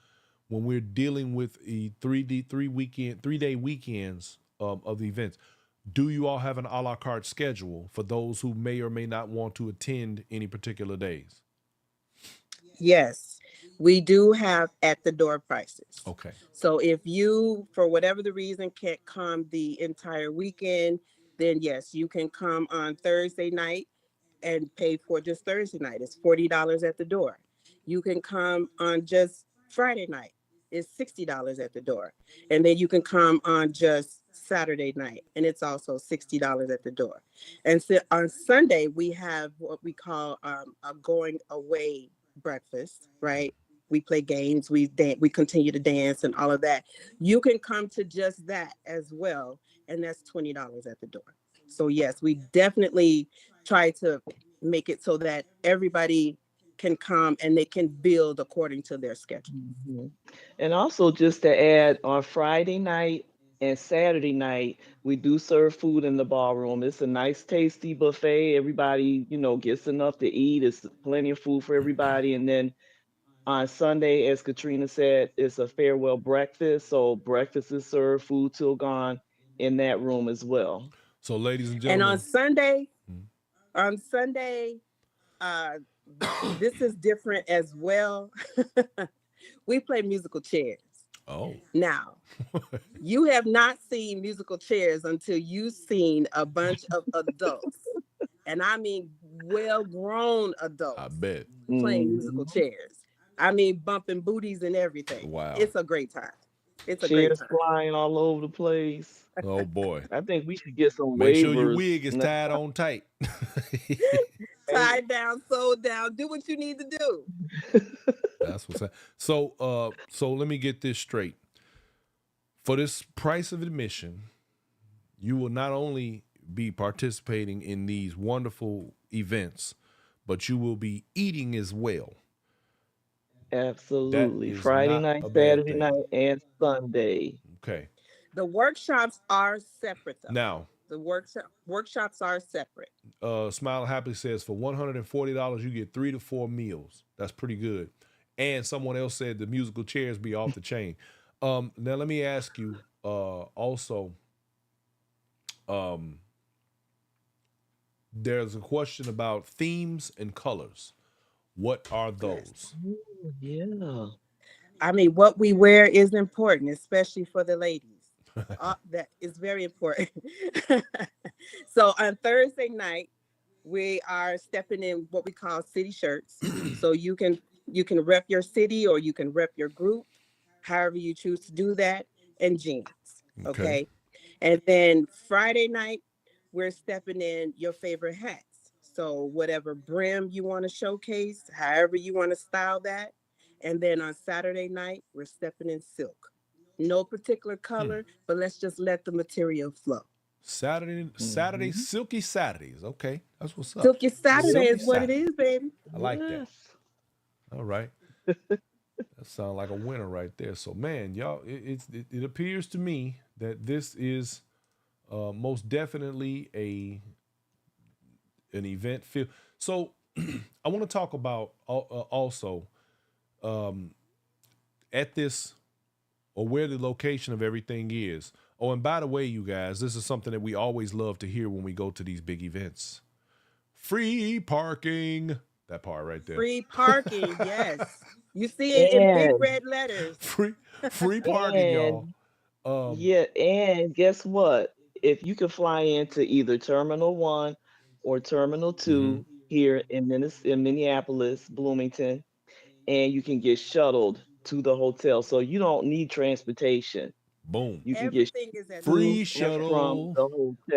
Speaker 1: when we're dealing with a 3 day weekends of the events. Do you all have an a la carte schedule for those who may or may not want to attend any particular days?
Speaker 2: Yes, we do have at the door prices.
Speaker 1: Okay.
Speaker 2: So if you, for whatever the reason, can't come the entire weekend, then yes, you can come on Thursday night and pay for just Thursday night. It's $40 at the door. You can come on just Friday night. It's $60 at the door. And then you can come on just Saturday night. And it's also $60 at the door. And so on Sunday, we have what we call a going away breakfast, right? We play games, we continue to dance and all of that. You can come to just that as well. And that's $20 at the door. So yes, we definitely try to make it so that everybody can come and they can build according to their schedule.
Speaker 3: Mhm. And also, just to add, on Friday night, And Saturday night, we do serve food in the ballroom. It's a nice, tasty buffet. Everybody, gets enough to eat. It's plenty of food for everybody. And then on Sunday, as Katrina said, it's a farewell breakfast. So breakfast is served, food till gone in that room as well.
Speaker 1: So, ladies and
Speaker 2: And on
Speaker 1: gentlemen,
Speaker 2: Sunday,
Speaker 1: mm,
Speaker 2: on Sunday, uh, this is different as well. We play musical chairs.
Speaker 1: oh,
Speaker 2: Now, you have not seen musical chairs until you've seen a bunch of adults, and I mean well grown
Speaker 1: I
Speaker 2: adults
Speaker 1: bet.
Speaker 2: playing musical
Speaker 3: Mhm.
Speaker 2: chairs. I mean, bumping booties and everything.
Speaker 1: Wow.
Speaker 2: It's a great time. It's a great
Speaker 3: Chairs
Speaker 2: time.
Speaker 3: flying all over the place.
Speaker 1: Oh boy.
Speaker 3: I think we should get some
Speaker 1: Make sure your
Speaker 3: waivers.
Speaker 1: wig is tied on tight.
Speaker 2: Tie down, sew down, do what you need to do.
Speaker 1: That's what's up. So let me get this straight. For this price of admission, you will not only be participating in these wonderful events, but you will be eating as well. That
Speaker 3: Absolutely.
Speaker 1: is
Speaker 3: Friday
Speaker 1: not
Speaker 3: night,
Speaker 1: a bad
Speaker 3: Saturday
Speaker 1: thing.
Speaker 3: night, and Sunday.
Speaker 1: Okay.
Speaker 2: The workshops are separate though.
Speaker 1: Now,
Speaker 2: The workshops are separate.
Speaker 1: Smile Happily says for $140 you get 3 to 4 meals. That's pretty good. And someone else said the musical chairs be off the chain. Now let me ask you also. Um, there's a question about themes and colors. What are
Speaker 2: Yes.
Speaker 1: those?
Speaker 3: Ooh, yeah.
Speaker 2: I mean, what we wear is important, especially for the ladies. That is very important. So on Thursday night, we are stepping in what we call city shirts. So you can rep your city or you can rep your group, however you choose to do that, and jeans.
Speaker 1: Okay.
Speaker 2: Okay. And then Friday night, we're stepping in your favorite hats. So whatever brim you want to showcase, however you want to style that. And then on Saturday night, we're stepping in silk. No particular
Speaker 1: Hmm.
Speaker 2: color, but let's just let the material flow.
Speaker 1: Saturday,
Speaker 3: Hmm.
Speaker 1: Silky Saturdays. Okay, that's what's up.
Speaker 2: Silky Saturday
Speaker 1: Silky
Speaker 2: is what it
Speaker 1: Saturday.
Speaker 2: is, baby.
Speaker 1: I like that.
Speaker 3: Yes.
Speaker 1: All right, that sounds like a winner right there. So, man, y'all, it appears to me that this is most definitely an event feel. So, I want to talk about also um, at this or where the location of everything is. Oh, and by the way, you guys, this is something that we always love to hear when we go to these big events. Free parking. That part right there.
Speaker 2: Free parking, yes. You see it in big
Speaker 3: And
Speaker 2: red letters.
Speaker 1: free free parking, y'all.
Speaker 3: and
Speaker 1: Um,
Speaker 3: yeah, and guess what? If you can fly into either Terminal 1 or Terminal
Speaker 1: mhm.
Speaker 3: 2 here in Minneapolis, Bloomington, and you can get shuttled to the hotel. So you don't need transportation.
Speaker 1: Boom.
Speaker 3: You can get
Speaker 2: Everything is at the
Speaker 3: to
Speaker 1: Free
Speaker 3: and
Speaker 2: hotel.
Speaker 3: from
Speaker 1: shuttle.
Speaker 3: the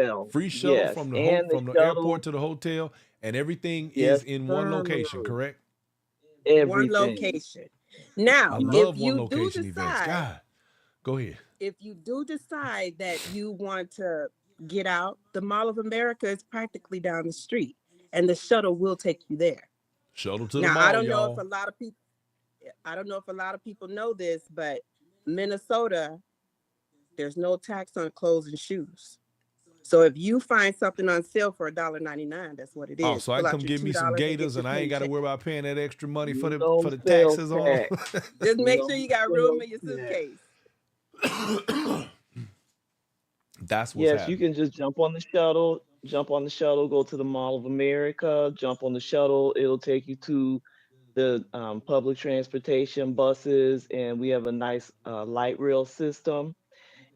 Speaker 3: hotel.
Speaker 1: Free shuttle
Speaker 3: Yes,
Speaker 1: from the
Speaker 3: and the
Speaker 1: from the airport
Speaker 3: shuttle,
Speaker 1: to the hotel, and everything is
Speaker 3: yes,
Speaker 1: in one
Speaker 3: sir.
Speaker 1: location. Correct.
Speaker 2: One
Speaker 3: Everything.
Speaker 2: location.
Speaker 1: I
Speaker 2: Now,
Speaker 3: Yep.
Speaker 1: love one location events.
Speaker 2: decide,
Speaker 1: God, go ahead.
Speaker 2: if you do decide that you want to get out, the Mall of America is practically down the street, and the shuttle will take you there.
Speaker 1: Shuttle to the
Speaker 2: Now,
Speaker 1: mall, y'all.
Speaker 2: I don't know if a lot of people know this, but Minnesota, there's no tax on clothes and shoes. So if you find something on sale for $1.99, that's what it
Speaker 1: Oh,
Speaker 2: is.
Speaker 1: so I
Speaker 2: Pull
Speaker 1: can
Speaker 2: out
Speaker 1: come
Speaker 2: your
Speaker 1: get me
Speaker 2: two
Speaker 1: some
Speaker 2: dollars and get
Speaker 1: gators,
Speaker 2: your
Speaker 1: and I ain't got to
Speaker 2: paycheck.
Speaker 1: worry about paying that extra money
Speaker 3: No
Speaker 1: for the
Speaker 3: sales
Speaker 1: taxes on
Speaker 3: tax.
Speaker 2: Just make sure
Speaker 3: No
Speaker 2: you got room
Speaker 3: sales
Speaker 2: in your
Speaker 3: tax.
Speaker 2: suitcase.
Speaker 1: them. That's what's
Speaker 3: Yes, you
Speaker 1: happening.
Speaker 3: can just jump on the shuttle, go to the Mall of America, jump on the shuttle. It'll take you to the public transportation buses, and we have a nice light rail system.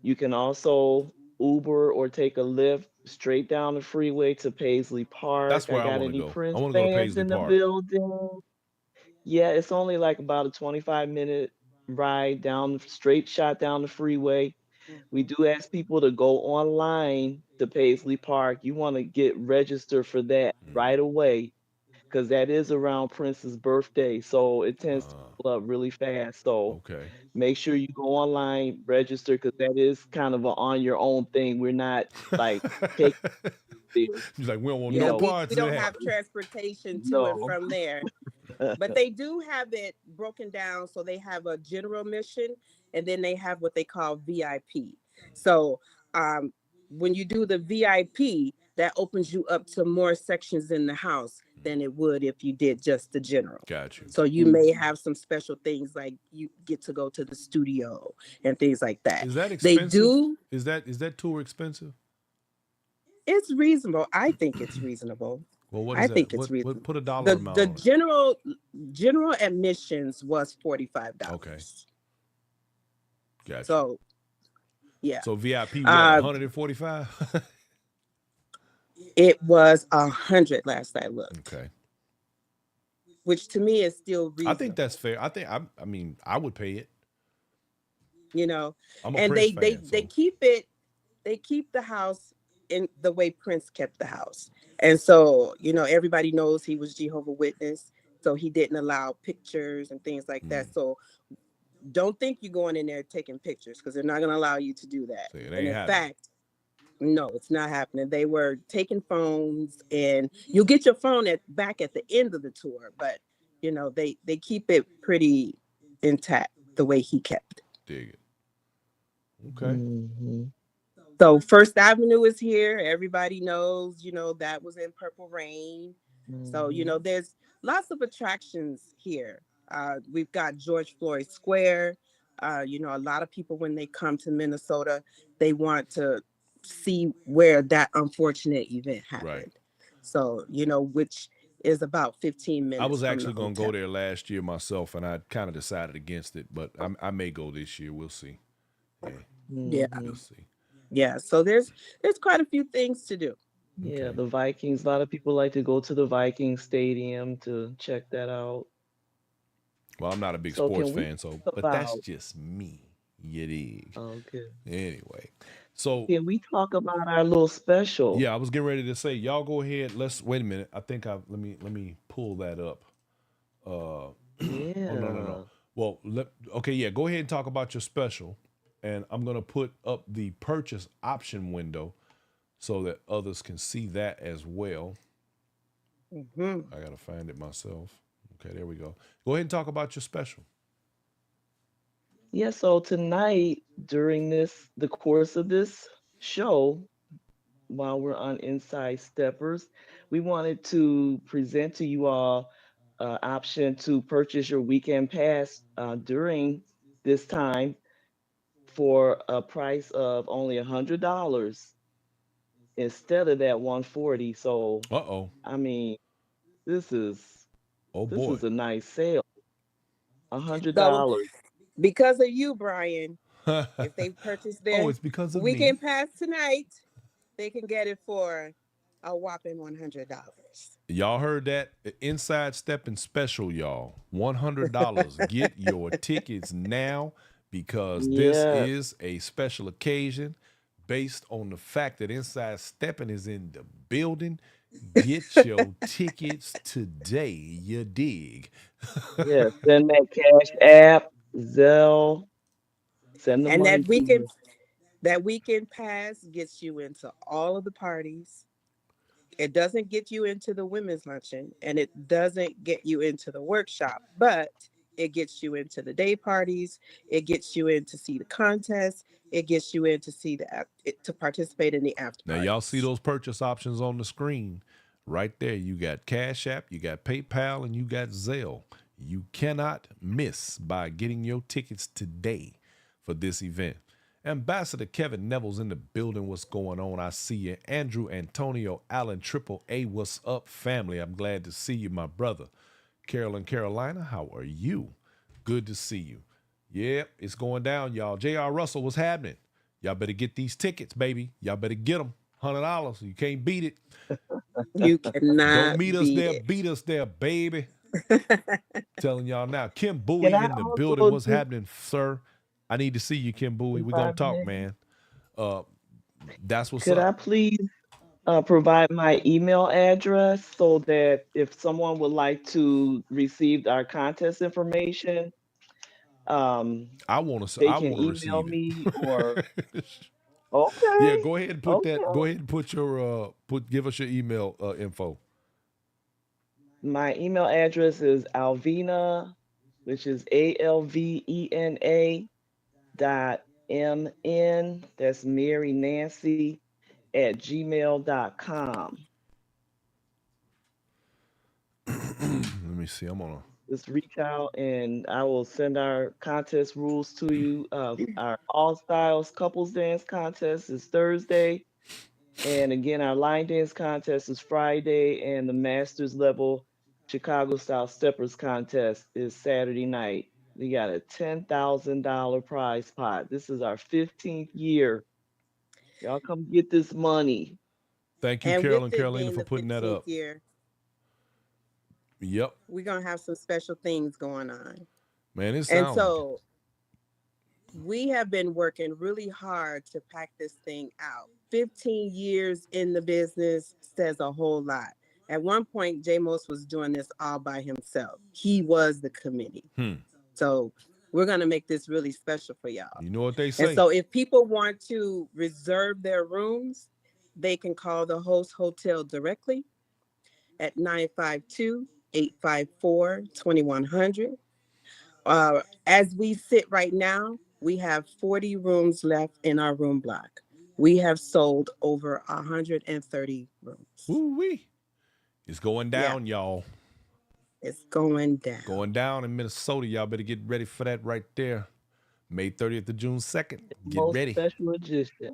Speaker 3: You can also Uber or take a Lyft straight down the freeway to Paisley
Speaker 1: That's
Speaker 3: Park. I
Speaker 1: where I
Speaker 3: got
Speaker 1: want to
Speaker 3: any
Speaker 1: go. I
Speaker 3: Prince
Speaker 1: want to go to
Speaker 3: fans
Speaker 1: Paisley
Speaker 3: in the
Speaker 1: Park.
Speaker 3: building? Yeah, it's only like about a 25-minute ride down, straight shot down the freeway. We
Speaker 2: Mhm.
Speaker 3: do ask people to go online to Paisley Park. You want to get registered for that
Speaker 1: Mm.
Speaker 3: right away because that is around Prince's birthday. So it tends to
Speaker 1: Uh,
Speaker 3: fill up really fast. So
Speaker 1: okay.
Speaker 3: make sure you go online, register because that is kind of a on your own thing. We're not like taking you there,
Speaker 1: He's like, we don't want
Speaker 3: you
Speaker 2: Yeah,
Speaker 1: no
Speaker 3: know.
Speaker 2: we
Speaker 1: parts of
Speaker 2: don't
Speaker 1: that.
Speaker 2: have transportation to and
Speaker 3: No.
Speaker 2: from there, but they do have it broken down. So they have a general mission, and then they have what they call VIP. So um, when you do the VIP, that opens you up to more sections in the house than it would if you did just the general.
Speaker 1: Got you.
Speaker 2: So you may
Speaker 3: Mhm.
Speaker 2: have some special things like you get to go to the studio and things like that.
Speaker 1: Is that
Speaker 2: They
Speaker 1: expensive?
Speaker 2: do.
Speaker 1: Is that tour expensive?
Speaker 2: It's reasonable. I think it's reasonable.
Speaker 1: Well, what
Speaker 2: I
Speaker 1: is that?
Speaker 2: think it's
Speaker 1: What
Speaker 2: reasonable.
Speaker 1: put a dollar
Speaker 2: The
Speaker 1: amount on it?
Speaker 2: general admissions was
Speaker 1: Okay,
Speaker 2: $45.
Speaker 1: got you.
Speaker 2: So yeah.
Speaker 1: So VIP what?
Speaker 2: Uh
Speaker 1: 145?
Speaker 2: it was 100 last I looked,
Speaker 1: Okay.
Speaker 2: which to me is still
Speaker 1: I think that's
Speaker 2: reasonable,
Speaker 1: fair. I mean, I would pay it.
Speaker 2: you know.
Speaker 1: I'm a
Speaker 2: And
Speaker 1: Prince fan, so
Speaker 2: they keep the house in the way Prince kept the house. And so, everybody knows he was Jehovah Witness, so he didn't allow pictures and things like
Speaker 1: mm,
Speaker 2: that. So don't think you're going in there taking pictures because they're not going to allow you to do that.
Speaker 1: say it
Speaker 2: And
Speaker 1: ain't
Speaker 2: in
Speaker 1: happening.
Speaker 2: fact, no, it's not happening. They were taking phones, and you'll get your phone back at the end of the tour, but they keep it pretty intact the way he kept it.
Speaker 1: Dig it. Okay.
Speaker 3: Mhm.
Speaker 2: So First Avenue is here. Everybody knows, that was in Purple Rain. So,
Speaker 3: Mhm.
Speaker 2: there's lots of attractions here. We've got George Floyd Square. A lot of people, when they come to Minnesota, they want to see where that unfortunate event
Speaker 1: Right.
Speaker 2: happened. So, which is about 15
Speaker 1: I
Speaker 2: minutes
Speaker 1: was
Speaker 2: from the
Speaker 1: actually gonna go
Speaker 2: hotel.
Speaker 1: there last year myself, and I kind of decided against it. But I may go this year. We'll see. Yeah,
Speaker 2: Yeah.
Speaker 1: we'll
Speaker 3: Mhm.
Speaker 1: see.
Speaker 2: Yeah. So there's quite a few things to do.
Speaker 3: Yeah,
Speaker 1: Okay.
Speaker 3: the Vikings. A lot of people like to go to the Viking Stadium to check that out.
Speaker 1: Well, I'm not a big
Speaker 3: So
Speaker 1: sports
Speaker 3: can we
Speaker 1: fan, so
Speaker 3: talk
Speaker 1: but that's
Speaker 3: about?
Speaker 1: just me. You dig?
Speaker 3: Okay.
Speaker 1: Anyway, so
Speaker 3: Can we talk about our little special?
Speaker 1: yeah, I was getting ready to say, y'all go ahead. Let's wait a minute. I think I let me pull that up. Oh no, no, no.
Speaker 3: Yeah.
Speaker 1: Well, okay, yeah, go ahead and talk about your special, and I'm gonna put up the purchase option window so that others can see that as well.
Speaker 2: Hmm.
Speaker 1: I gotta find it myself. Okay, there we go. Go ahead and talk about your special.
Speaker 3: Yeah, so tonight during the course of this show, while we're on Inside Steppers, we wanted to present to you all option to purchase your weekend pass during this time for a price of only $100 instead of that 140. So,
Speaker 1: Uh oh.
Speaker 3: I mean, this is
Speaker 1: Oh
Speaker 3: this
Speaker 1: boy.
Speaker 3: is a nice sale.
Speaker 2: So
Speaker 3: $100.
Speaker 2: because of you, Brian, if they purchase
Speaker 1: Oh,
Speaker 2: their
Speaker 1: it's because of me.
Speaker 2: weekend pass tonight, they can get it for a whopping $100.
Speaker 1: Y'all heard that? Inside Stepping special, y'all. $100. Get your tickets now because this
Speaker 3: Yeah.
Speaker 1: is a special occasion based on the fact that Inside Stepping is in the building. Get your tickets today. You dig?
Speaker 3: Yeah. Send that Cash App, Zelle, send the
Speaker 2: And
Speaker 3: money to you.
Speaker 2: that weekend pass gets you into all of the parties. It doesn't get you into the women's luncheon and it doesn't get you into the workshop, but it gets you into the day parties. It gets you in to see the contest. It gets you in to to participate in the after
Speaker 1: Now, y'all see
Speaker 2: parties.
Speaker 1: those purchase options on the screen right there. You got Cash App, you got PayPal, and you got Zelle. You cannot miss by getting your tickets today for this event. Ambassador Kevin Neville's in the building. What's going on? I see you. Andrew Antonio Allen, Triple A. What's up, family? I'm glad to see you, my brother. Carolyn Carolina, how are you? Good to see you. Yep, it's going down, y'all. J.R. Russell, what's happening? Y'all better get these tickets, baby. Y'all better get them. $100. You can't beat it.
Speaker 2: You
Speaker 1: Don't
Speaker 2: cannot
Speaker 1: meet us
Speaker 2: beat
Speaker 1: there.
Speaker 2: it.
Speaker 1: Beat us there, baby. Telling y'all now. Kim
Speaker 3: Can
Speaker 1: Bowie
Speaker 3: I
Speaker 1: in the building.
Speaker 3: also
Speaker 1: What's
Speaker 3: just,
Speaker 1: happening, sir? I need to see you, Kim Bowie.
Speaker 3: if
Speaker 1: We're
Speaker 3: I
Speaker 1: going to talk,
Speaker 3: may,
Speaker 1: man. Uh, that's what's
Speaker 3: could I
Speaker 1: up.
Speaker 3: please provide my email address so that if someone would like to receive our contest information, um,
Speaker 1: I want to.
Speaker 3: they
Speaker 1: I
Speaker 3: can
Speaker 1: want to
Speaker 3: email
Speaker 1: receive
Speaker 3: me or,
Speaker 1: it. Yeah,
Speaker 3: okay,
Speaker 1: go ahead and put that.
Speaker 3: okay.
Speaker 1: Go ahead and put your give us your email info.
Speaker 3: My email address is Alvina, which is ALVENA dot MN, that's Mary Nancy, at gmail.com.
Speaker 1: Let me see. I'm on
Speaker 3: Just reach out and I will send our contest rules to you. Our All Styles Couples Dance Contest is Thursday. And again, our line dance contest is Friday. And the Masters level Chicago Style Steppers contest is Saturday night. We got a $10,000 prize pot. This is our 15th year. Y'all come get this money.
Speaker 1: Thank you,
Speaker 2: And
Speaker 1: Carol
Speaker 2: with
Speaker 1: and
Speaker 2: it
Speaker 1: Carolina,
Speaker 2: being
Speaker 1: for
Speaker 2: the
Speaker 1: putting that
Speaker 2: 15th
Speaker 1: up.
Speaker 2: year,
Speaker 1: Yep.
Speaker 2: we're going to have some special things going on.
Speaker 1: Man, it
Speaker 2: And
Speaker 1: sounds like it.
Speaker 2: so we have been working really hard to pack this thing out. 15 years in the business says a whole lot. At one point, Jamos was doing this all by himself. He was the committee. So we're going to make this really special for y'all.
Speaker 1: You know what they
Speaker 2: And
Speaker 1: say.
Speaker 2: so if people want to reserve their rooms, they can call the host hotel directly at 952-854-2100. As we sit right now, we have 40 rooms left in our room block. We have sold over 130 rooms.
Speaker 1: Woo-wee. It's going
Speaker 2: Yeah,
Speaker 1: down, y'all.
Speaker 2: it's going down.
Speaker 1: Going down in Minnesota. Y'all better get ready for that right there. May 30th to June 2nd. Get
Speaker 3: Most
Speaker 1: ready.
Speaker 3: special edition.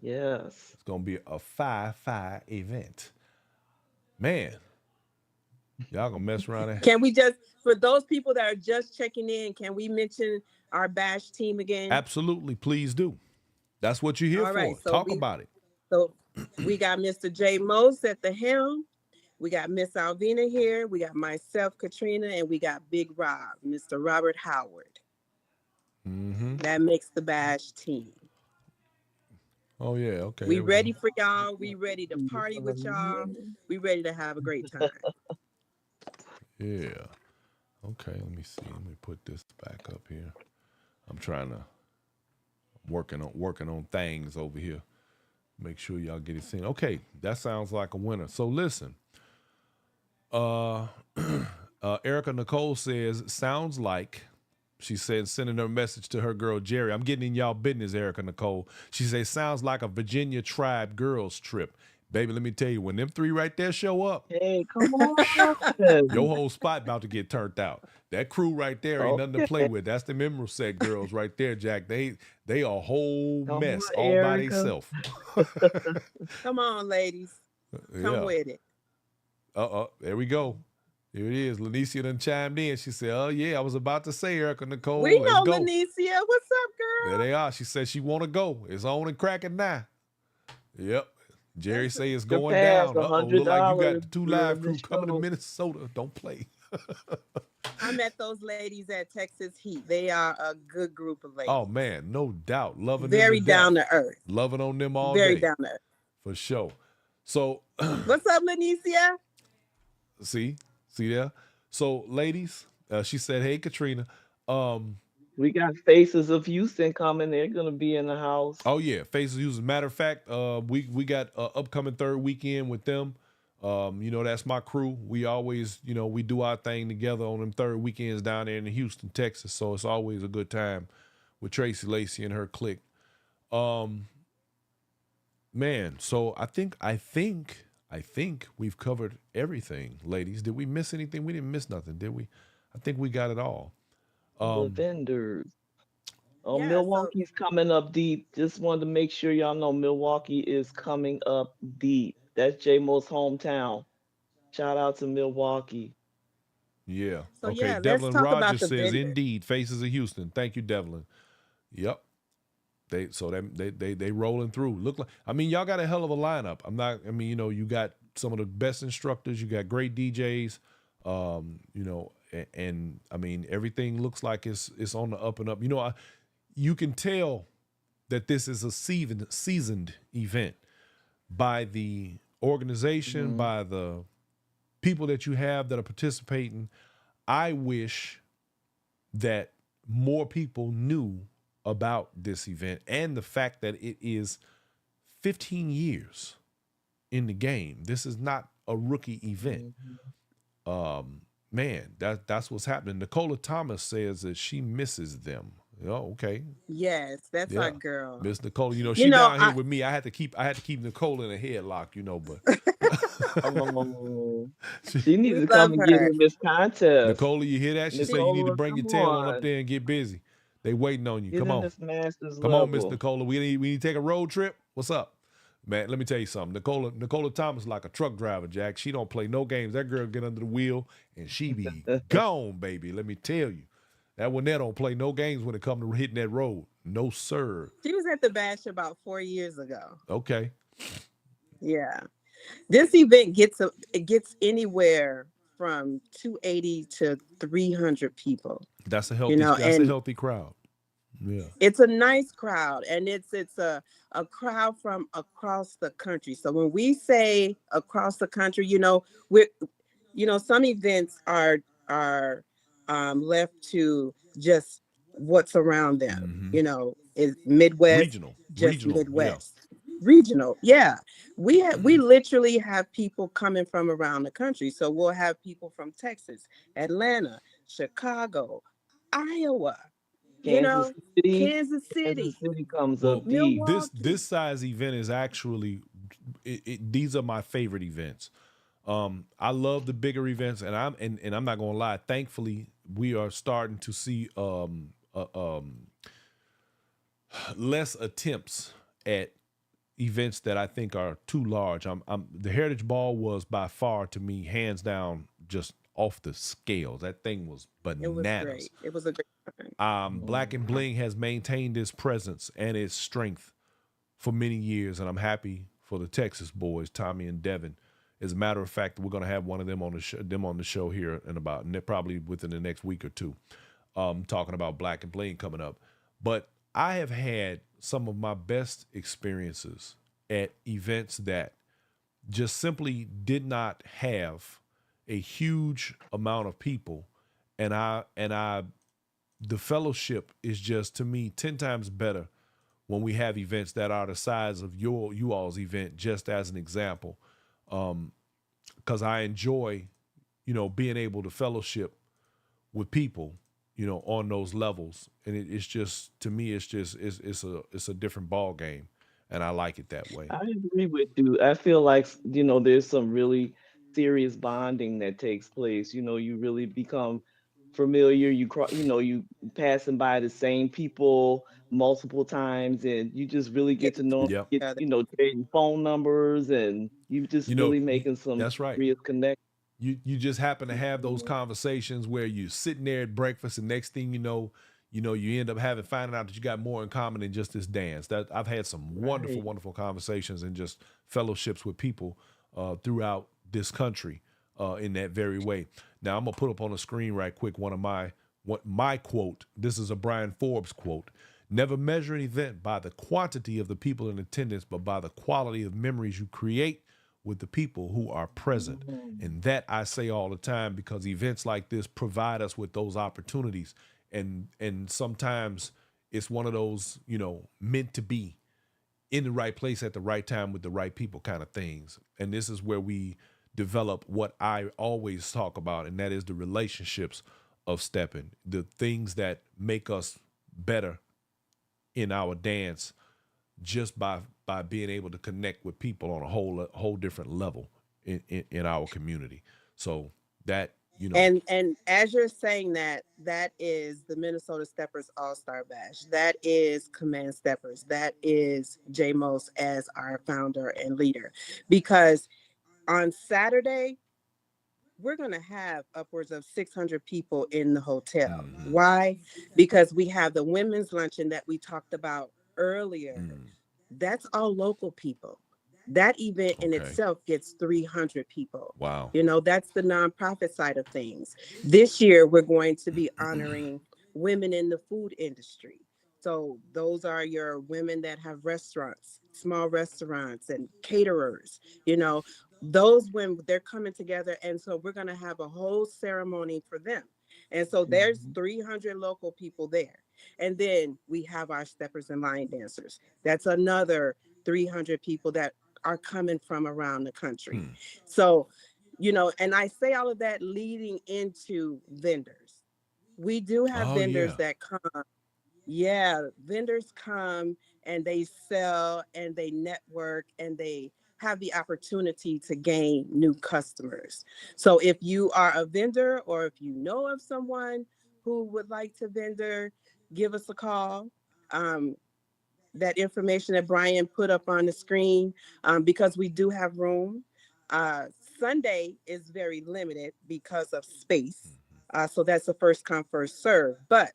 Speaker 3: Yes.
Speaker 1: It's going to be a 5-5 event. Man, y'all going to mess around there.
Speaker 2: Can we just, for those people that are just checking in, can we mention our bash team again?
Speaker 1: Absolutely. Please do. That's what you're here
Speaker 2: All right,
Speaker 1: for.
Speaker 2: so
Speaker 1: Talk about it.
Speaker 2: So we got Mr. J. Mose at the helm. We got Miss Alvina here. We got myself, Katrina, and we got Big Rob, Mr. Robert Howard. That makes the bash team.
Speaker 1: Oh, yeah. Okay.
Speaker 2: We
Speaker 1: there we
Speaker 2: ready
Speaker 1: go.
Speaker 2: for y'all. We ready to party with y'all. We ready to have a great time.
Speaker 1: Yeah. Okay. Let me see. Let me put this back up here. I'm trying to working on things over here. Make sure y'all get it seen. Okay, that sounds like a winner. So listen. Erica Nicole says, sounds like, she said, sending her message to her girl Jerry. I'm getting in y'all business, Erica Nicole. She says, sounds like a Virginia tribe girls trip. Baby, let me tell you, when them three right there show up,
Speaker 3: Hey, come on.
Speaker 1: your whole spot about to get turned out. That crew right there ain't nothing to play with. That's the Emerald Set girls right there, Jack. They a whole
Speaker 3: Come
Speaker 1: mess
Speaker 3: on,
Speaker 1: all by
Speaker 3: Erica.
Speaker 1: themselves.
Speaker 2: Come on, ladies. Come
Speaker 1: Yeah.
Speaker 2: with it.
Speaker 1: There we go. Here it is. Lanicia done chimed in. She said, oh, yeah, I was about to say, Erica Nicole,
Speaker 2: We
Speaker 1: let's
Speaker 2: know
Speaker 1: go.
Speaker 2: Lanicia. What's up,
Speaker 1: There
Speaker 2: girl?
Speaker 1: they are. She said she want to go. It's on and cracking now. Yep. Jerry say it's going
Speaker 3: Surpassed
Speaker 1: down. Uh-oh. Look like you got
Speaker 3: $100
Speaker 1: the two live
Speaker 3: during the
Speaker 1: crew coming to
Speaker 3: show.
Speaker 1: Minnesota. Don't play.
Speaker 2: I met those ladies at Texas Heat. They are a good group of ladies.
Speaker 1: Oh, man, no doubt. Loving
Speaker 2: Very
Speaker 1: them to
Speaker 2: down
Speaker 1: death.
Speaker 2: to earth.
Speaker 1: Loving on them all
Speaker 2: Very
Speaker 1: day.
Speaker 2: down to earth.
Speaker 1: For sure. So,
Speaker 2: What's up, Lanicia?
Speaker 1: see there? So, ladies, she said, hey, Katrina.
Speaker 3: We got Faces of Houston coming. They're going to be in the house.
Speaker 1: Oh yeah, Faces Use. As a matter of fact, we got upcoming third weekend with them. That's my crew. We always, we do our thing together on them third weekends down there in Houston, Texas. So it's always a good time with Tracy Lacey and her clique. Man, so I think we've covered everything, ladies. Did we miss anything? We didn't miss nothing, did we? I think we got it all.
Speaker 3: The vendors. Oh,
Speaker 2: Yeah, so
Speaker 3: Milwaukee's coming up deep. Just wanted to make sure y'all know Milwaukee is coming up deep. That's J-Mo's hometown. Shout out to Milwaukee.
Speaker 1: Yeah.
Speaker 2: So
Speaker 1: Okay.
Speaker 2: yeah, let's
Speaker 1: Devlin
Speaker 2: talk about
Speaker 1: Rogers
Speaker 2: the
Speaker 1: says,
Speaker 2: vendor.
Speaker 1: indeed, Faces of Houston. Thank you, Devlin. Yep. They rolling through. Look like, y'all got a hell of a lineup. You got some of the best instructors. You got great DJs. And everything looks like it's on the up and up. You can tell that this is a seasoned event by the organization, by the people that you have that are participating. I wish that more people knew about this event and the fact that it is 15 years in the game. This is not a rookie event. Man, that's what's happening. Nicola Thomas says that she misses them. Oh, okay.
Speaker 2: Yes, that's our
Speaker 1: Yeah.
Speaker 2: girl.
Speaker 1: Miss Nicole,
Speaker 2: You
Speaker 1: she
Speaker 2: know,
Speaker 1: down here
Speaker 2: I
Speaker 1: with me. I had to keep Nicole in a headlock, but
Speaker 3: Oh,
Speaker 1: she,
Speaker 3: she needs
Speaker 2: we
Speaker 3: to come
Speaker 2: love
Speaker 3: and get
Speaker 2: her.
Speaker 3: in this contest.
Speaker 1: Nicole, you hear that? She say you need to
Speaker 3: Nicola,
Speaker 1: bring your
Speaker 3: come
Speaker 1: tail on up
Speaker 3: on.
Speaker 1: there and get busy. They waiting on you.
Speaker 3: Get
Speaker 1: Come
Speaker 3: in
Speaker 1: on.
Speaker 3: this master's
Speaker 1: Come on, Miss
Speaker 3: level.
Speaker 1: Nicola. We need to take a road trip. What's up? Man, let me tell you something. Nicola Thomas like a truck driver, Jack. She don't play no games. That girl get under the wheel and she be gone, baby. Let me tell you. That one there don't play no games when it come to hitting that road. No, sir.
Speaker 2: She was at the bash about 4 years ago.
Speaker 1: Okay.
Speaker 2: Yeah. This event it gets anywhere from 280 to 300 people,
Speaker 1: That's a
Speaker 2: and
Speaker 1: healthy crowd. Yeah.
Speaker 2: it's a nice crowd, and it's a crowd from across the country. So when we say across the country, we're some events are left to just what's around them.
Speaker 1: Mm-hmm.
Speaker 2: Is Midwest, just
Speaker 1: Regional. Yeah.
Speaker 2: Midwest. Regional, yeah. We
Speaker 1: Mm-hmm.
Speaker 2: literally have people coming from around the country. So we'll have people from Texas, Atlanta, Chicago, Iowa, you
Speaker 3: Kansas
Speaker 2: know,
Speaker 3: City.
Speaker 2: Kansas
Speaker 3: Kansas
Speaker 2: City,
Speaker 3: City comes
Speaker 1: Well,
Speaker 3: up deep.
Speaker 1: this
Speaker 2: Milwaukee.
Speaker 1: size event is actually these are my favorite events. I love the bigger events, and I'm not gonna lie. Thankfully, we are starting to see less attempts at events that I think are too large. The Heritage Ball was by far to me hands down just off the scales. That thing was
Speaker 2: It was
Speaker 1: bananas.
Speaker 2: great. It was a great time.
Speaker 1: Black and
Speaker 3: Mhm.
Speaker 1: Bling has maintained its presence and its strength for many years, and I'm happy for the Texas boys, Tommy and Devin. As a matter of fact, we're going to have one of them on the show here in about probably within the next week or two, talking about Black and Bling coming up. But I have had some of my best experiences at events that just simply did not have a huge amount of people, and I the fellowship is just to me 10 times better when we have events that are the size of you all's event, just as an example. Because I enjoy, being able to fellowship with people, on those levels. And it's just, to me, it's a different ball game. And I like it that way.
Speaker 3: I agree with you. I feel like, there's some really serious bonding that takes place. You really become familiar. You passing by the same people multiple times, and you just really get to
Speaker 2: Getting to
Speaker 3: know,
Speaker 1: Yep.
Speaker 2: know each other.
Speaker 3: trading phone numbers, and you just really making some
Speaker 1: That's right.
Speaker 3: serious connections.
Speaker 1: You just happen to have those conversations where you're sitting there at breakfast, and next thing you end up finding out that you got more in common than just this dance. That I've had some wonderful,
Speaker 3: Right.
Speaker 1: wonderful conversations and just fellowships with people throughout this country in that very way. Now I'm gonna put up on the screen right quick my quote. This is a Brian Forbes quote. Never measure an event by the quantity of the people in attendance, but by the quality of memories you create with the people who are present.
Speaker 3: Mhm.
Speaker 1: And that I say all the time because events like this provide us with those opportunities. And sometimes it's one of those, meant to be in the right place at the right time with the right people kind of things. And this is where we develop what I always talk about, and that is the relationships of stepping, the things that make us better in our dance just by being able to connect with people on a whole different level in our community. So that
Speaker 2: And as you're saying that, that is the Minnesota Steppers All Star Bash. That is Command Steppers. That is J Mos as our founder and leader. Because on Saturday, we're going to have upwards of 600 people in the hotel.
Speaker 1: mhm,
Speaker 2: Why? Because we have the women's luncheon that we talked about earlier.
Speaker 1: mm,
Speaker 2: That's all local people. That event in
Speaker 1: okay,
Speaker 2: itself gets 300 people.
Speaker 1: wow,
Speaker 2: That's the nonprofit side of things. This year, we're going to be honoring women in the food industry. So, those are your women that have restaurants, small restaurants, and caterers. Those when they're coming together. And so, we're going to have a whole ceremony for them. And so, there's
Speaker 3: Mhm.
Speaker 2: 300 local people there. And then we have our steppers and line dancers. That's another 300 people that are coming from around the country.
Speaker 1: hmm.
Speaker 2: So, and I say all of that leading into vendors. We do have
Speaker 1: Oh
Speaker 2: vendors
Speaker 1: yeah,
Speaker 2: that come Yeah, vendors come and they sell and they network and they have the opportunity to gain new customers. So if you are a vendor or if you know of someone who would like to vendor, give us a call. Um, that information that Brian put up on the screen, because we do have room. Uh, Sunday is very limited because of space. So that's the first come, first serve. But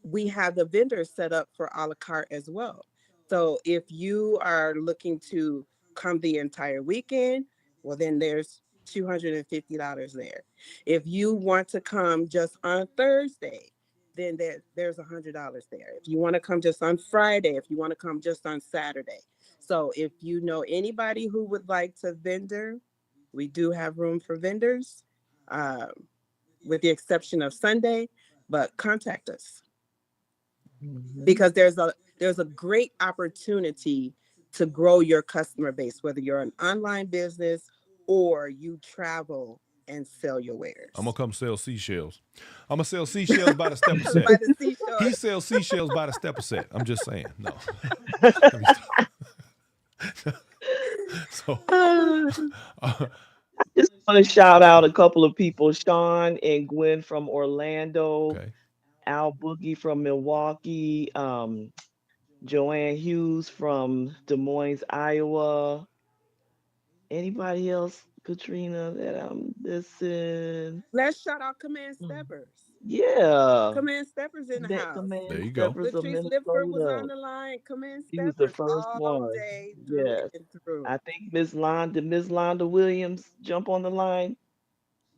Speaker 2: we have the vendors set up for a la carte as well. So if you are looking to come the entire weekend, well, then there's $250 there. If you want to come just on Thursday, then there's $100 there. If you want to come just on Friday, if you want to come just on Saturday. So if you know anybody who would like to vendor, we do have room for vendors, um, with the exception of Sunday, but contact us
Speaker 3: Hmm.
Speaker 2: because there's a great opportunity to grow your customer base, whether you're an online business or you travel and sell your
Speaker 1: I'm gonna
Speaker 2: wares.
Speaker 1: come sell seashells. I'm gonna sell seashells by the stepper set.
Speaker 2: By the
Speaker 1: He
Speaker 2: seashore.
Speaker 1: sells seashells by the stepper set. I'm just saying. No. Let me stop. So, uh,
Speaker 3: Just want to shout out a couple of people: Sean and Gwen from Orlando,
Speaker 1: okay.
Speaker 3: Al Boogie from Milwaukee, Joanne Hughes from Des Moines, Iowa. Anybody else, Katrina, that I'm missing?
Speaker 2: Let's shout out Command
Speaker 3: Mm.
Speaker 2: Steppers.
Speaker 3: Yeah,
Speaker 2: Command Steppers in the house.
Speaker 1: There
Speaker 3: Command
Speaker 1: you go.
Speaker 3: Steppers of
Speaker 2: Latrice Lifford was on
Speaker 3: Minnesota.
Speaker 2: the line. Command
Speaker 3: He was the
Speaker 2: Steppers
Speaker 3: first
Speaker 2: all
Speaker 3: one.
Speaker 2: day through
Speaker 3: Yes.
Speaker 2: and through.
Speaker 3: I think Miss Londa Williams jump on the line?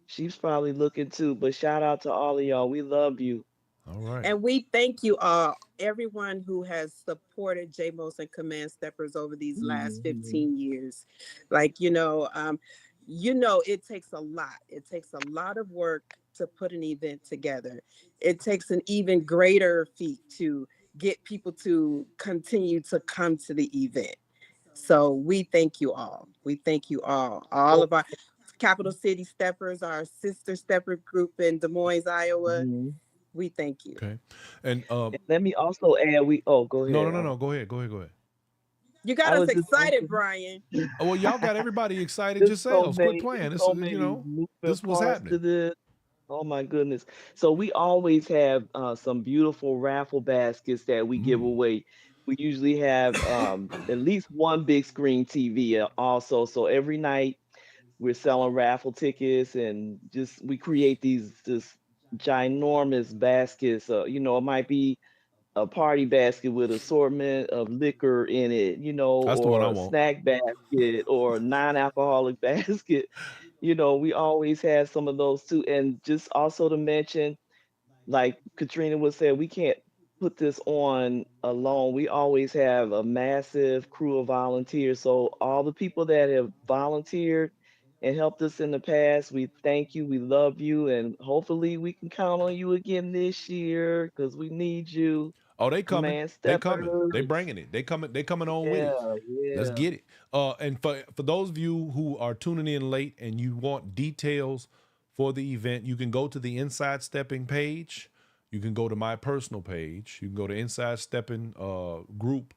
Speaker 3: She's probably looking too, but shout out to all of y'all. We love you.
Speaker 1: All right.
Speaker 2: And we thank you all, everyone who has supported JMOS and Command Steppers over these last
Speaker 3: Hmm.
Speaker 2: 15 years. Like, it takes a lot. It takes a lot of work to put an event together. It takes an even greater feat to get people to continue to come to the event. So we thank you all. We thank you all
Speaker 3: Oh,
Speaker 2: of our Capital City Steppers, our sister stepper group in Des Moines, Iowa.
Speaker 3: mhm.
Speaker 2: We thank you.
Speaker 1: Okay. And
Speaker 3: And let me also add, go
Speaker 1: no, no,
Speaker 3: ahead.
Speaker 1: no, no. Go ahead. Go ahead. Go ahead.
Speaker 2: You got
Speaker 3: I
Speaker 2: us
Speaker 3: was just
Speaker 2: excited,
Speaker 3: mentioning
Speaker 2: Brian.
Speaker 1: Well, y'all got everybody excited yourselves. Quit playing.
Speaker 3: there's
Speaker 1: This
Speaker 3: so
Speaker 1: is,
Speaker 3: many moving
Speaker 1: this was
Speaker 3: parts
Speaker 1: happening.
Speaker 3: to this. Oh my goodness. So we always have some beautiful raffle baskets that we give
Speaker 1: Mm.
Speaker 3: away. We usually have at least one big screen TV also. So every night we're selling raffle tickets and just we create these just ginormous baskets. It might be a party basket with assortment of liquor in it,
Speaker 1: That's the one I
Speaker 3: or a
Speaker 1: want.
Speaker 3: snack basket or a non-alcoholic basket. We always have some of those too. And just also to mention, like Katrina would say, we can't put this on alone. We always have a massive crew of volunteers. So all the people that have volunteered and helped us in the past, we thank you, we love you, and hopefully we can count on you again this year because we need you.
Speaker 1: Oh, they coming.
Speaker 3: Command
Speaker 1: They coming. They
Speaker 3: steppers.
Speaker 1: bringing it. They coming. They coming on with it.
Speaker 3: Yeah,
Speaker 1: Let's
Speaker 3: yeah.
Speaker 1: get it. And for those of you who are tuning in late and you want details for the event, you can go to the Inside Stepping page. You can go to my personal page. You can go to Inside Stepping group.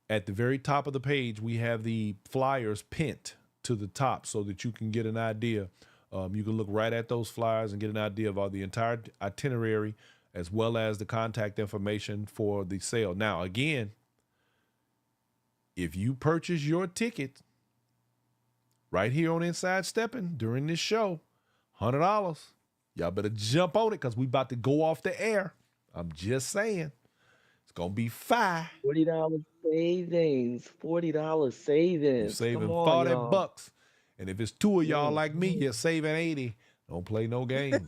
Speaker 1: At the very top of the page, we have the flyers pinned to the top so that you can get an idea. You can look right at those flyers and get an idea of all the entire itinerary as well as the contact information for the sale. Now, again, if you purchase your ticket right here on Inside Stepping during this show, $100, y'all better jump on it because we about to go off the air. I'm just saying. It's going to be fire.
Speaker 3: $40 savings. $40
Speaker 1: You're
Speaker 3: savings. Come
Speaker 1: saving
Speaker 3: on,
Speaker 1: 40
Speaker 3: y'all.
Speaker 1: bucks. And if it's two of y'all like me,
Speaker 3: Mhm.
Speaker 1: you're saving 80. Don't play no games.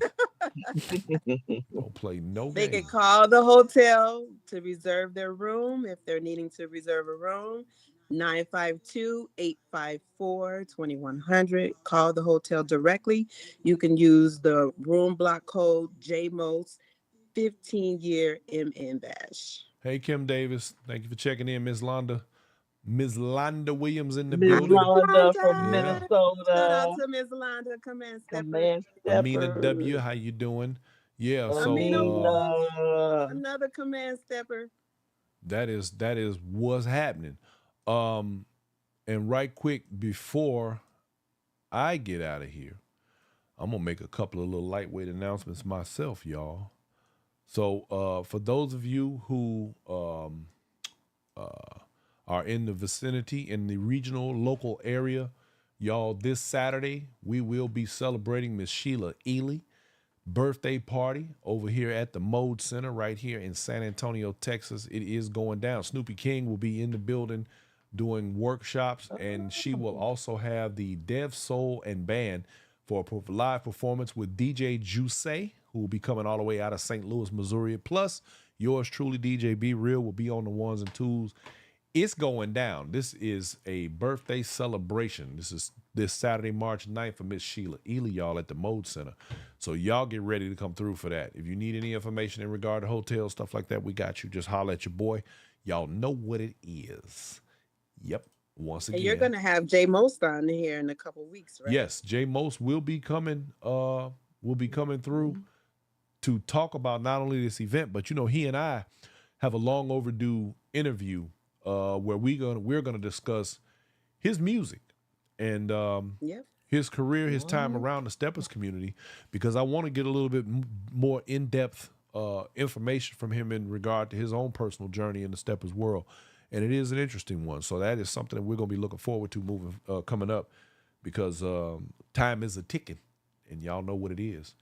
Speaker 1: Don't play no
Speaker 2: They can
Speaker 1: games.
Speaker 2: call the hotel to reserve their room if they're needing to reserve a room. 952-854-2100. Call the hotel directly. You can use the room block code JMOS 15-year MN Bash.
Speaker 1: Hey, Kim Davis. Thank you for checking in, Miss Londa. Ms. Londa Williams in the
Speaker 3: Miss
Speaker 1: building.
Speaker 3: Londa from
Speaker 1: Yeah.
Speaker 2: Londa. Shout out
Speaker 3: Minnesota.
Speaker 2: to Miss Londa, Command Stepper.
Speaker 3: Command
Speaker 1: Amina W.,
Speaker 3: steppers.
Speaker 1: how you doing? Yeah,
Speaker 2: Amina
Speaker 1: so
Speaker 2: Wolf,
Speaker 3: Amina.
Speaker 2: another command stepper.
Speaker 1: that is what's happening. Um, and right quick before I get out of here, I'm gonna make a couple of little lightweight announcements myself, y'all. So for those of you who are in the vicinity, in the regional, local area, y'all, this Saturday we will be celebrating Miss Sheila Ely birthday party over here at the Mode Center right here in San Antonio, Texas. It is going down. Snoopy King will be in the building doing workshops, and she will
Speaker 3: Oh,
Speaker 1: also have the Dev Soul and Band for a live performance with DJ Juice, who will be coming all the way out of St. Louis, Missouri. Plus, yours truly, DJ B Real, will be on the ones and twos. It's going down. This is a birthday celebration. This is this Saturday, March 9th for Miss Sheila Ely, y'all, at the Mode Center. So y'all get ready to come through for that. If you need any information in regard to hotels, stuff like that, we got you. Just holler at your boy. Y'all know what it is. Yep. Once
Speaker 2: And you're
Speaker 1: again,
Speaker 2: gonna have Jay Most on here in a couple weeks, right?
Speaker 1: yes, Jay Most will be coming through
Speaker 3: mhm.
Speaker 1: to talk about not only this event, but he and I have a long overdue interview where we're gonna discuss his music and
Speaker 2: Yep.
Speaker 1: his career, his time
Speaker 3: Mhm.
Speaker 1: around the Steppers community, because I want to get a little bit more in depth information from him in regard to his own personal journey in the Steppers world, and it is an interesting one. So that is something that we're gonna be looking forward to moving coming up, because time is a ticking, and y'all know what it is.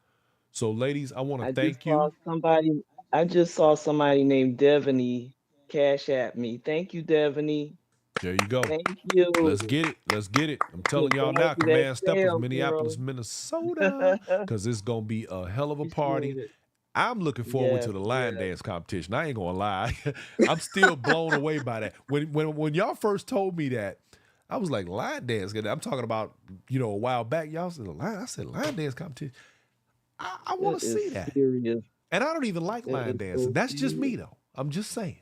Speaker 1: So, ladies, I want to
Speaker 3: I just
Speaker 1: thank
Speaker 3: saw
Speaker 1: you.
Speaker 3: somebody. I just saw somebody named Devaney cash at me. Thank you, Devaney.
Speaker 1: There you go.
Speaker 3: Thank you.
Speaker 1: Let's get it. Let's get it. I'm
Speaker 3: You're
Speaker 1: telling y'all
Speaker 3: going
Speaker 1: now,
Speaker 3: through that
Speaker 1: Command Steppers,
Speaker 3: sale,
Speaker 1: Minneapolis,
Speaker 3: girl.
Speaker 1: Minnesota, because it's going to be a hell of a party.
Speaker 3: Appreciate it.
Speaker 1: I'm looking forward to
Speaker 3: Yes,
Speaker 1: the line
Speaker 3: yes.
Speaker 1: dance competition. I ain't gonna lie. I'm still blown away by that. When y'all first told me that, I was like, line dance. I'm talking about, a while back. Y'all said line. I said line dance competition. I want
Speaker 3: It
Speaker 1: to
Speaker 3: is
Speaker 1: see that.
Speaker 3: serious.
Speaker 1: And I don't even like
Speaker 3: It
Speaker 1: line
Speaker 3: is
Speaker 1: dancing.
Speaker 3: so
Speaker 1: That's just
Speaker 3: serious.
Speaker 1: me though. I'm just saying.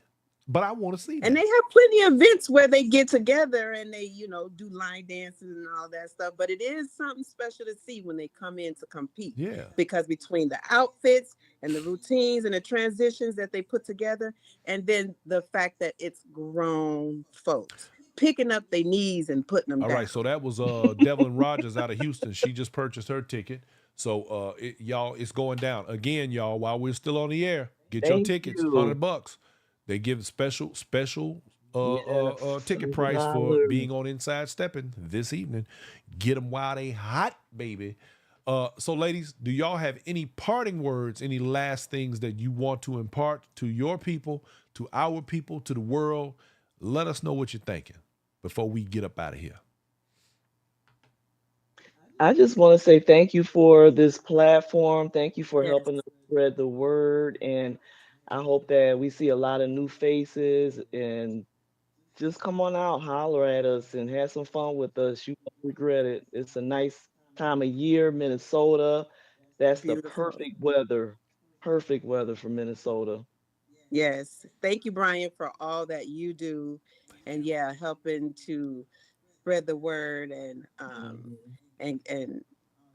Speaker 1: But I want to see
Speaker 2: And they
Speaker 1: that.
Speaker 2: have plenty of events where they get together and they, do line dances and all that stuff. But it is something special to see when they come in to compete,
Speaker 1: Yeah.
Speaker 2: because between the outfits and the routines and the transitions that they put together, and then the fact that it's grown folks picking up their knees and putting them
Speaker 1: All right,
Speaker 2: down.
Speaker 1: so that was Devlin Rogers out of Houston. She just purchased her ticket. So y'all, it's going down again, y'all. While we're still on the air, get your
Speaker 3: Thank
Speaker 1: tickets,
Speaker 3: you.
Speaker 1: $100. They give special
Speaker 3: Yes,
Speaker 1: ticket price for
Speaker 3: $100.
Speaker 1: being on Inside Stepping this evening. Get them while they hot, baby. So, ladies, do y'all have any parting words, any last things that you want to impart to your people, to our people, to the world? Let us know what you're thinking before we get up out of here.
Speaker 3: I just want to say thank you for this platform. Thank you for
Speaker 2: Yes,
Speaker 3: helping us spread the word. And I hope that we see a lot of new faces and just come on out, holler at us, and have some fun with us. You won't regret it. It's a nice time of year, Minnesota. That's the
Speaker 2: beautiful.
Speaker 3: perfect weather for Minnesota.
Speaker 2: Yes. Thank you, Brian, for all that you do. And yeah, helping to spread the word
Speaker 3: Mhm.
Speaker 2: and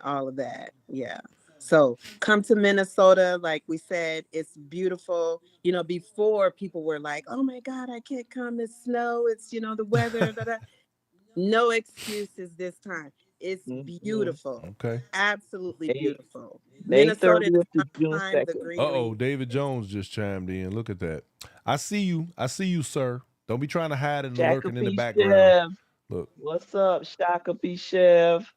Speaker 2: all of that. Yeah. So come to Minnesota. Like we said, it's beautiful. Before people were like, oh my God, I can't come. It's snow. It's, the weather. Da, da. No excuses this time. It's
Speaker 3: Mhm.
Speaker 2: beautiful.
Speaker 1: Okay.
Speaker 2: Absolutely
Speaker 3: May
Speaker 2: beautiful.
Speaker 3: May
Speaker 2: Minnesota is
Speaker 3: 30th
Speaker 2: the
Speaker 3: to June
Speaker 2: summertime, the
Speaker 3: 2nd.
Speaker 1: Uh-oh,
Speaker 2: greenery.
Speaker 1: David
Speaker 2: Yes.
Speaker 1: Jones just chimed in. Look at that. I see you. I see you, sir. Don't be trying to hide and lurking in the
Speaker 3: Shakopee
Speaker 1: background.
Speaker 3: Chef.
Speaker 1: Look.
Speaker 3: What's up, Shakopee Chef?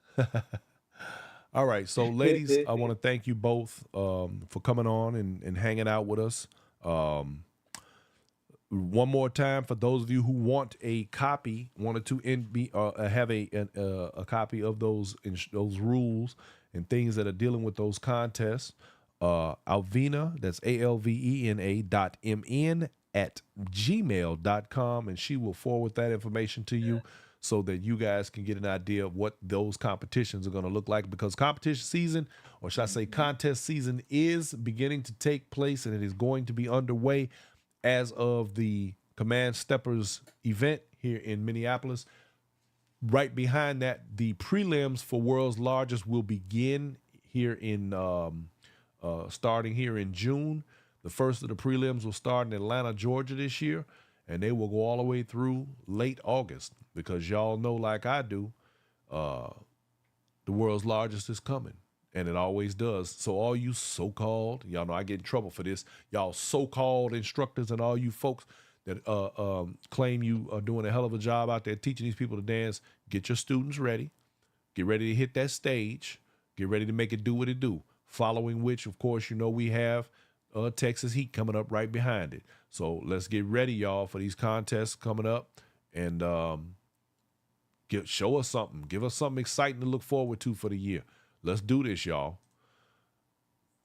Speaker 1: All right. So, ladies, I want to thank you both for coming on and hanging out with us. Um, one more time for those of you who want a copy, wanted to have a copy of those rules and things that are dealing with those contests. Alvina, that's ALVENA.MN at gmail.com, and she will forward that information to you so that you guys can get an idea of what those competitions are going to look like, because competition season, or should I say contest season, is beginning to take place, and it is going to be underway as of the Command Steppers event here in Minneapolis. Right behind that, the prelims for World's Largest will begin here in starting here in June. The first of the prelims will start in Atlanta, Georgia this year, and they will go all the way through late August because y'all know, like I do, uh, the world's largest is coming, and it always does. So all you so-called, y'all know I get in trouble for this, y'all so-called instructors and all you folks that claim you are doing a hell of a job out there teaching these people to dance, get your students ready. Get ready to hit that stage. Get ready to make it do what it do. Following which, of course, you know we have Texas Heat coming up right behind it. So let's get ready, y'all, for these contests coming up, and show us something. Give us something exciting to look forward to for the year. Let's do this, y'all.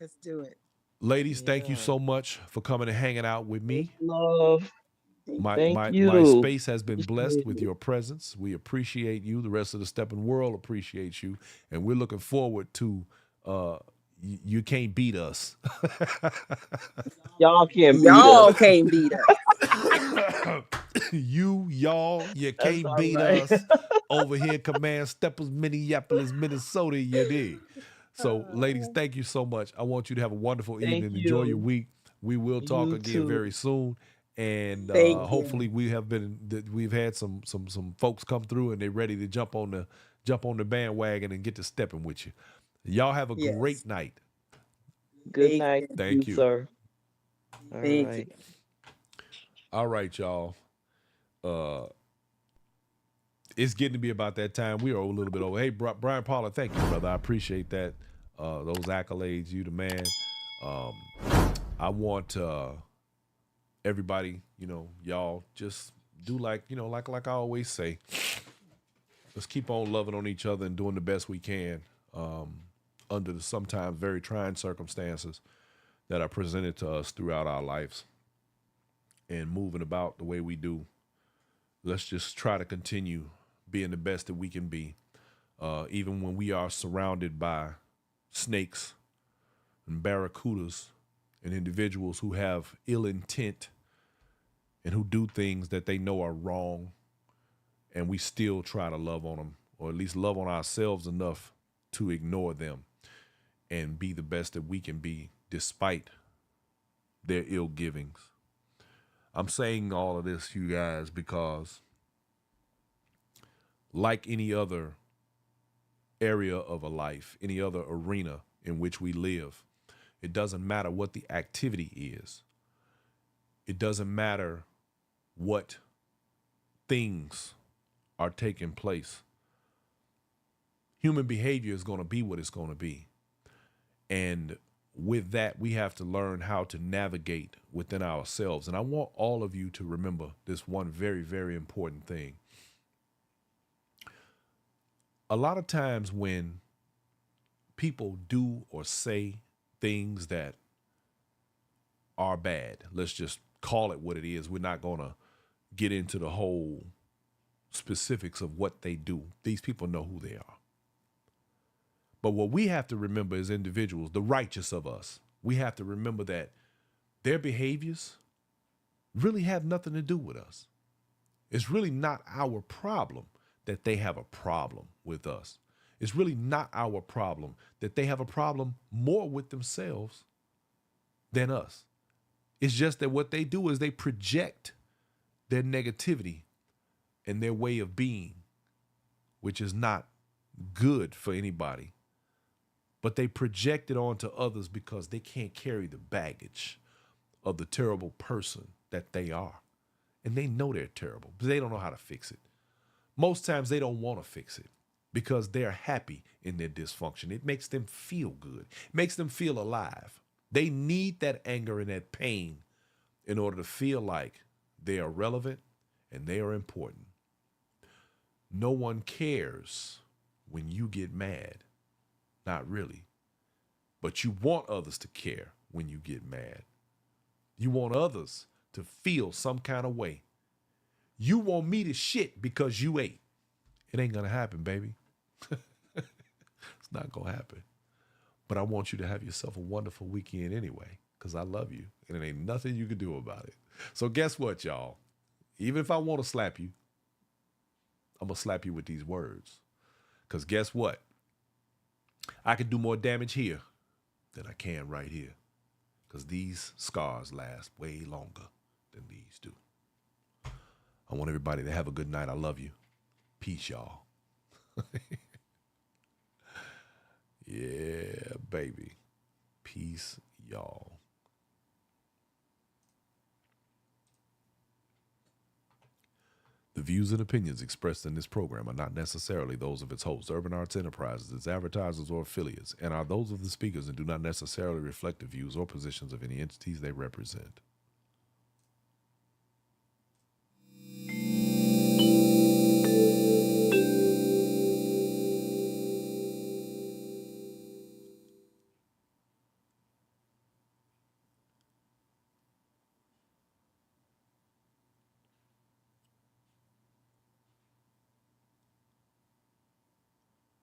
Speaker 2: Let's do it.
Speaker 1: Ladies, thank you
Speaker 3: Yeah.
Speaker 1: so much for coming and hanging out with
Speaker 3: Much
Speaker 1: me.
Speaker 3: love.
Speaker 2: Thank
Speaker 1: My
Speaker 2: you.
Speaker 3: Thank
Speaker 1: my my
Speaker 3: you.
Speaker 1: space has been blessed
Speaker 3: Appreciate
Speaker 1: with
Speaker 3: it.
Speaker 1: your presence. We appreciate you. The rest of the Steppin' world appreciates you, and we're looking forward to. You can't beat us.
Speaker 3: Y'all can't beat
Speaker 2: Y'all
Speaker 3: us.
Speaker 2: can't beat us.
Speaker 1: You
Speaker 3: That's
Speaker 1: can't
Speaker 3: all
Speaker 1: beat
Speaker 3: right.
Speaker 1: us over here, Command Steppers, Minneapolis, Minnesota. You dig? So, ladies, thank you so much. I want you to have a wonderful
Speaker 3: Thank
Speaker 1: evening. Enjoy your
Speaker 3: you.
Speaker 1: week. We will talk
Speaker 3: You
Speaker 1: again very
Speaker 3: too.
Speaker 1: soon, and
Speaker 2: Thank you.
Speaker 1: hopefully, we've had some folks come through and they're ready to jump on the bandwagon and get to stepping with you. Y'all have a
Speaker 2: Yes.
Speaker 1: great night.
Speaker 3: Good
Speaker 2: Thank
Speaker 3: night
Speaker 2: you.
Speaker 3: to you,
Speaker 1: Thank you.
Speaker 3: sir. All
Speaker 2: Thank you.
Speaker 3: right.
Speaker 1: All right, y'all. Uh, it's getting to be about that time. We are a little bit over. Hey, Brian Paula, thank you, brother. I appreciate that. Those accolades, you the man. I want everybody, y'all just do like, like I always say. Let's keep on loving on each other and doing the best we can under the sometimes very trying circumstances that are presented to us throughout our lives and moving about the way we do. Let's just try to continue being the best that we can be, even when we are surrounded by snakes and barracudas and individuals who have ill intent and who do things that they know are wrong, and we still try to love on them, or at least love on ourselves enough to ignore them and be the best that we can be despite their ill givings. I'm saying all of this, you guys, because like any other area of a life, any other arena in which we live, it doesn't matter what the activity is. It doesn't matter what things are taking place. Human behavior is going to be what it's going to be. And with that, we have to learn how to navigate within ourselves. And I want all of you to remember this one very, very important thing. A lot of times when people do or say things that are bad, let's just call it what it is. We're not going to get into the whole specifics of what they do. These people know who they are. But what we have to remember as individuals, the righteous of us, we have to remember that their behaviors really have nothing to do with us. It's really not our problem that they have a problem with us. It's really not our problem that they have a problem more with themselves than us. It's just that what they do is they project their negativity and their way of being, which is not good for anybody. But they project it onto others because they can't carry the baggage of the terrible person that they are. And they know they're terrible, but they don't know how to fix it. Most times they don't want to fix it because they're happy in their dysfunction. It makes them feel good. It makes them feel alive. They need that anger and that pain in order to feel like they are relevant and they are important. No one cares when you get mad. Not really. But you want others to care when you get mad. You want others to feel some kind of way. You want me to shit because you ate. It ain't going to happen, baby. It's not going to happen. But I want you to have yourself a wonderful weekend anyway, because I love you and it ain't nothing you can do about it. So guess what, y'all? Even if I want to slap you, I'm going to slap you with these words. Because guess what? I can do more damage here than I can right here. Because these scars last way longer than these do. I want everybody to have a good night. I love you. Peace, y'all. Yeah, baby. Peace, y'all. The views and opinions expressed in this program are not necessarily those of its hosts, Urban Arts Enterprises, its advertisers, or affiliates, and are those of the speakers and do not necessarily reflect the views or positions of any entities they represent.